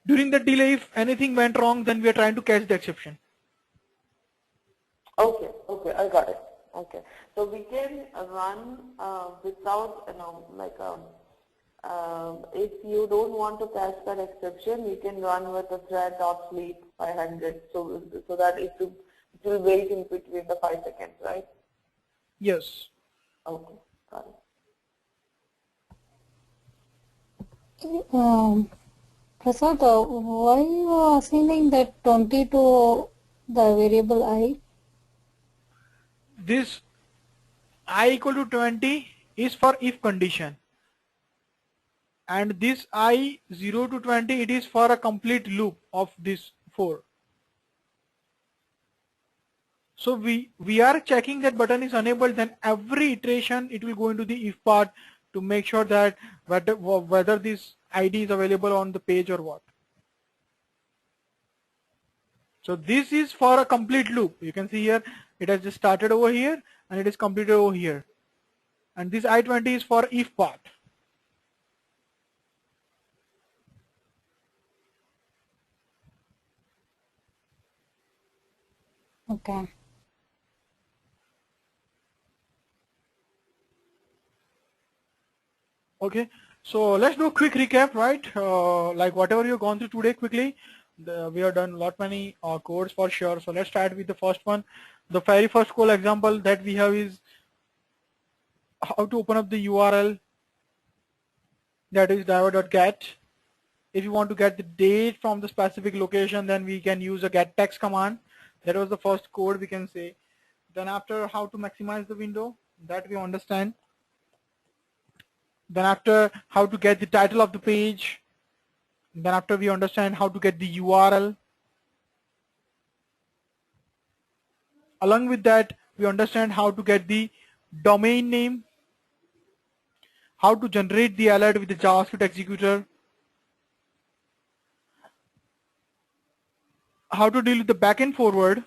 During the delay, if anything went wrong, then we are trying to catch the exception. Okay, okay, I got it. Okay, so we can run without, if you don't want to catch that exception, you can run with a thread.sleep 500, so that it will wait in between the 5 seconds, right? Yes. Okay, got it. Prasad, why you are assigning that 20 to the variable I? This I equal to 20 is for if condition. And this I 0 to 20, it is for a complete loop of this 4. So we are checking that button is enabled, then every iteration it will go into the if part to make sure that whether this ID is available on the page or what. So this is for a complete loop. You can see here it has just started over here and it is completed over here. And this I20 is for if part. Okay. Okay, so let's do a quick recap, right? Like whatever you've gone through today quickly, we have done many codes for sure. So let's start with the first one. The very first code example that we have is how to open up the URL, that is driver.get. If you want to get the date from the specific location, then we can use a get text command. That was the first code we can say. Then after, how to maximize the window, that we understand. Then after, how to get the title of the page. Then after, we understand how to get the URL. Along with that, we understand how to get the domain name, how to generate the alert with the JavaScript executor, how to deal with the backend forward,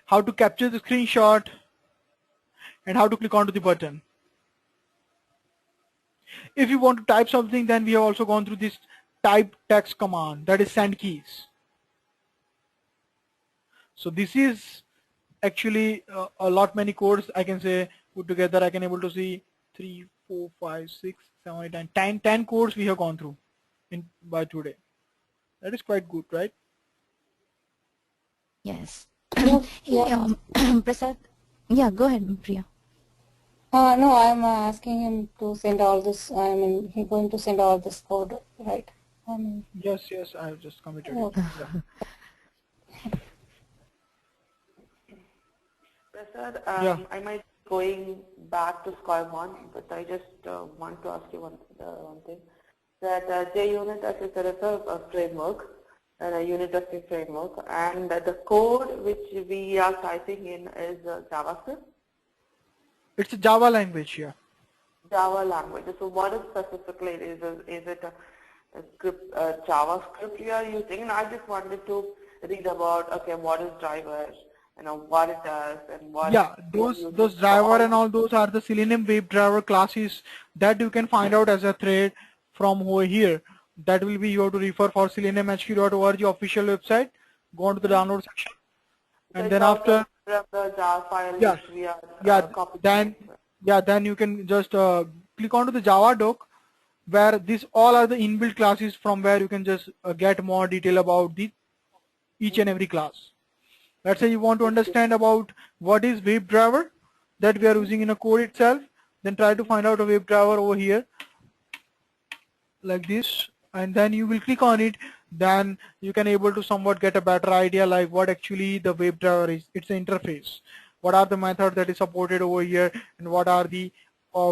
how to capture the screenshot, and how to click onto the button. If you want to type something, then we have also gone through this type text command, that is send keys. So this is actually a lot many codes I can say put together. I can able to see 3, 4, 5, 6, 7, 8, 9, 10 codes we have gone through by today. That is quite good, right? Yes. Yeah. Prasad, yeah, go ahead, Priya. No, I'm asking him to send all this. I mean, he's going to send all this code, right? I mean, Yes, I have just committed it. okay. Yeah. Prasad, Yeah. I might be going back to square one, but I just want to ask you one thing. That JUnit, as you said, is a framework, and a unit testing framework, and the code which we are typing in is JavaScript. It's a Java language here. Java language. So what is specifically is it a script, JavaScript you are using? And I just wanted to read about, okay, what is driver, what it does, and what. Yeah, those driver and all those are the Selenium WebDriver classes that you can find out as a thread from over here. That will be, you have to refer for seleniumhq.org official website. Go on to the download section, and then after the Java file yeah, which we are then you can just click onto the Java doc, where these all are the inbuilt classes from where you can just get more detail about the each and every class. Let's say you want to understand about what is WebDriver that we are using in a code itself, then try to find out a WebDriver over here like this, and then you will click on it. Then you can able to somewhat get a better idea like what actually the WebDriver is. It's an interface. What are the methods that is supported over here, and what are the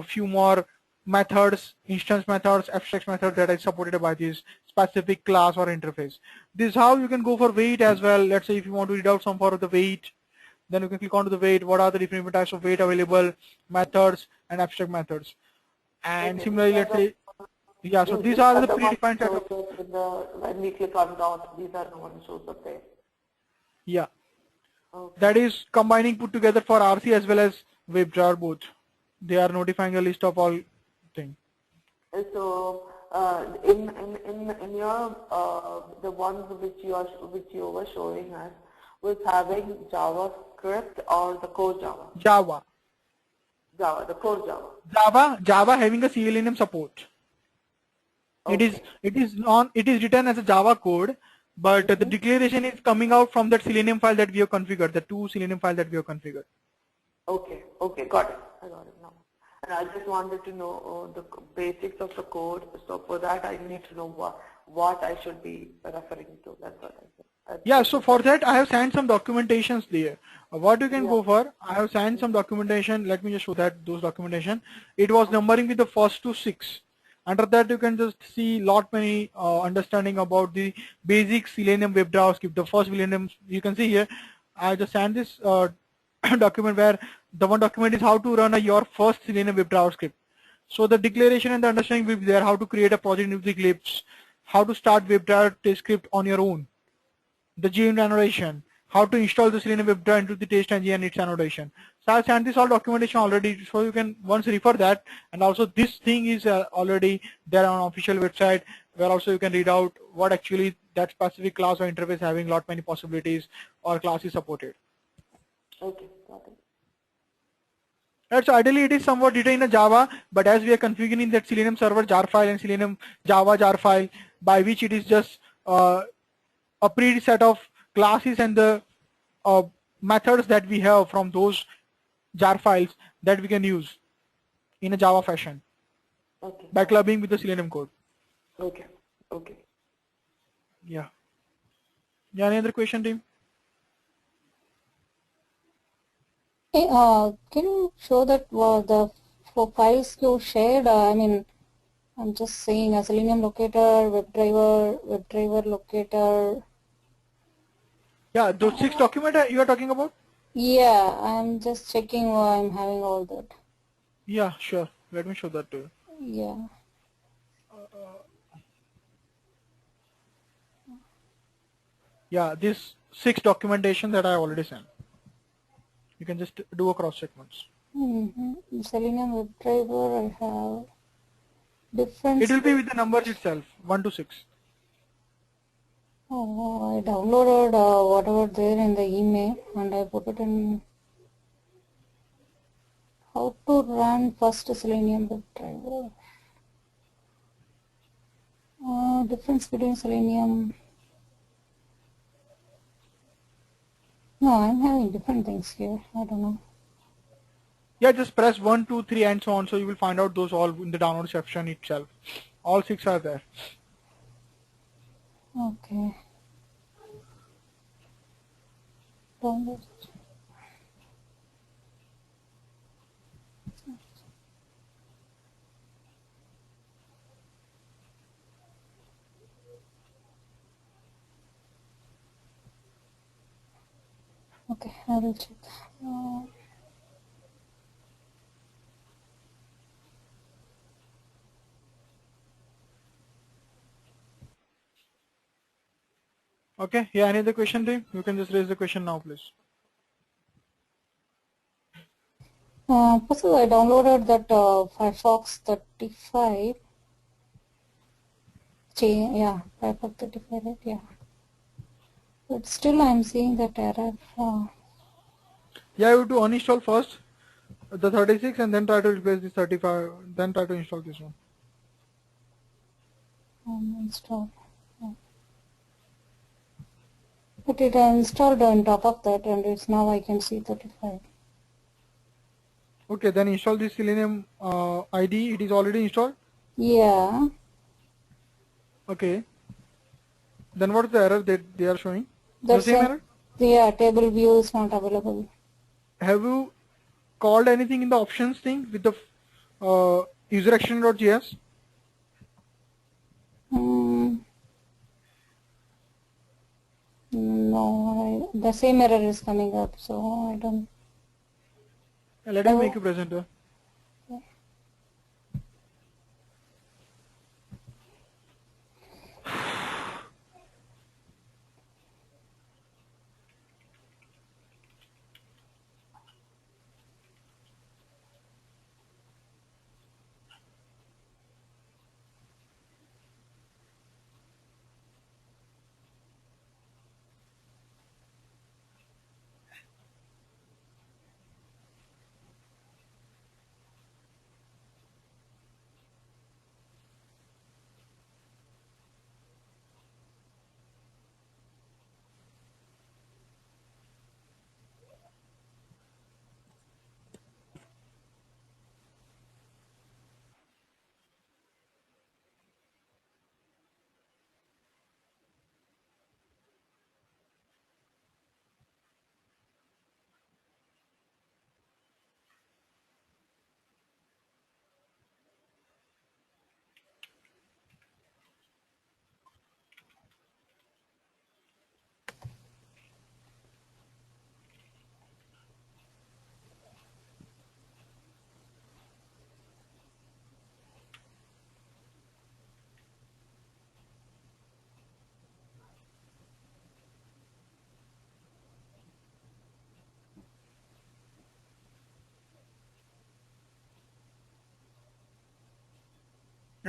few more methods, instance methods, abstract methods that is supported by this specific class or interface. This is how you can go for weight as well. Let's say if you want to read out some for the weight, then you can click onto the weight. What are the different types of weight available, methods and abstract methods. And similarly, let's say, yeah, so these are the predefined set of, when we click on dot, these are the ones shows up there. yeah. Okay. That is combining put together for RC as well as WebDriver both. They are notifying a list of all things. So in your the ones which you were showing us was having JavaScript or the core Java? Java. The core Java. Java having a Selenium support. Okay. It is written as a Java code, but the declaration is coming out from that Selenium file that we have configured, the 2 Selenium file that we have configured. Okay, got it. I got it now. And I just wanted to know the basics of the code. So for that, I need to know what I should be referring to. That's what I said. Yeah, so for that I have sent some documentations there. What you can go for, I have sent some documentation. Let me just show that those documentation. It was numbering with the first to 6. Under that you can just see lot many understanding about the basic Selenium web JavaScript. The first Selenium, you can see here, I just sent this document where the one document is how to run your first Selenium web JavaScript. So the declaration and the understanding will be there, how to create a project with Eclipse, how to start web JavaScript on your own, the GUnit annotation, how to install the Selenium WebDriver into the test engine and its annotation. So I've sent this all documentation already, so you can once refer that. And also this thing is already there on official website, where also you can read out what actually that specific class or interface having lot many possibilities or class is supported. Okay, got it. Right, so ideally it is somewhat written in a Java, but as we are configuring that Selenium server jar file and Selenium Java jar file, by which it is just a preset of classes and the methods that we have from those jar files that we can use in a Java fashion by clubbing with the Selenium code. Okay. Yeah. Any other question, team? Hey, can you show that the for files you shared? I mean, I'm just saying a Selenium locator, WebDriver locator. Yeah, those 6 documents you are talking about? Yeah, I'm just checking why I'm having all that. Yeah, sure. Let me show that to you. Yeah. Yeah, this 6 documentation that I already sent. You can just do a cross check once. Selenium WebDriver, I have different. It will be with the numbers itself, 1 to 6. Oh, I downloaded whatever there in the email and I put it in. How to run first Selenium WebDriver. Difference between Selenium. No, I'm having different things here. I don't know. Yeah, just press 1, 2, 3 and so on, so you will find out those all in the download section itself. All 6 are there. Okay. Download. Okay, I will check. Okay, yeah, any other question, team? You can just raise the question now, please. First of all, I downloaded that Firefox 35. Yeah, Firefox 35, right? Yeah. But still I'm seeing that error. Yeah, you have to uninstall first the 36 and then try to replace this 35, then try to install this one. Install. Yeah. But it installed on top of that and it's now I can see 35. Okay, then install this Selenium ID. It is already installed. Yeah. Okay. Then what is the error that they are showing? That's the same error? Yeah, table view is not available. Have you called anything in the options thing with the user action.js? No, the same error is coming up, so I don't. Let me make you presenter.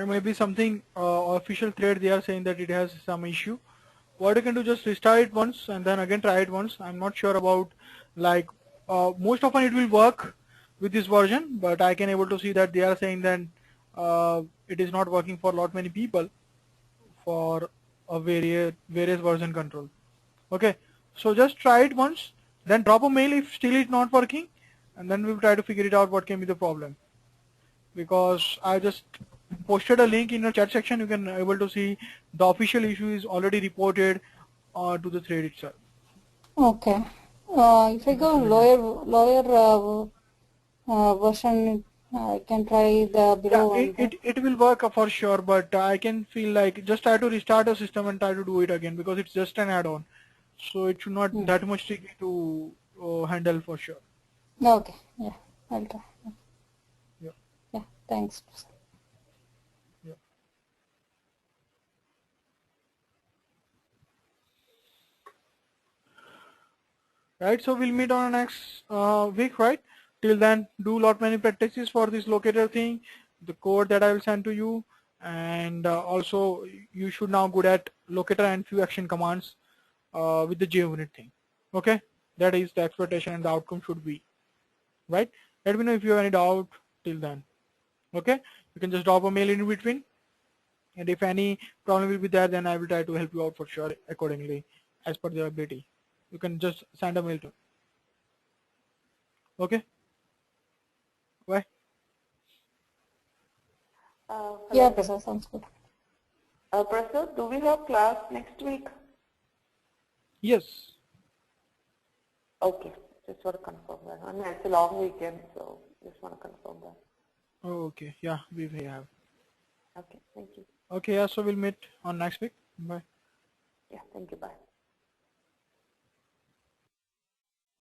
There may be something official thread they are saying that it has some issue. What you can do, just restart it once and then again try it once. I'm not sure about, like, most often it will work with this version, but I can able to see that they are saying that it is not working for lot many people for a various version control. Okay, so just try it once, then drop a mail if still it's not working, and then we'll try to figure it out what can be the problem. Because I just posted a link in the chat section, you can able to see the official issue is already reported to the thread itself. Okay. If I go lower version, I can try the below Yeah, one. Right? it will work for sure, but I can feel like just try to restart the system and try to do it again because it's just an add-on, so it should not that much tricky to handle for sure. Okay. Yeah, I'll try. Yeah. Yeah. Thanks. Yeah. Right, so we'll meet on the next week, right? Till then, do lot many practices for this locator thing, the code that I will send to you, and also you should now good at locator and few action commands with the JUnit thing. Okay, that is the expectation and the outcome should be, right? Let me know if you have any doubt till then. Okay, you can just drop a mail in between, and if any problem will be there, then I will try to help you out for sure accordingly as per your ability. You can just send a mail to. Okay, bye. Yeah, Hello. Prasad, sounds good. Prasad, do we have class next week? Yes. Okay, just want to confirm that. I mean, it's a long weekend, so just want to confirm that. Oh, okay. Yeah, we have. Okay, thank you. Okay, yeah, so we'll meet on next week. Bye. Yeah, thank you. Bye.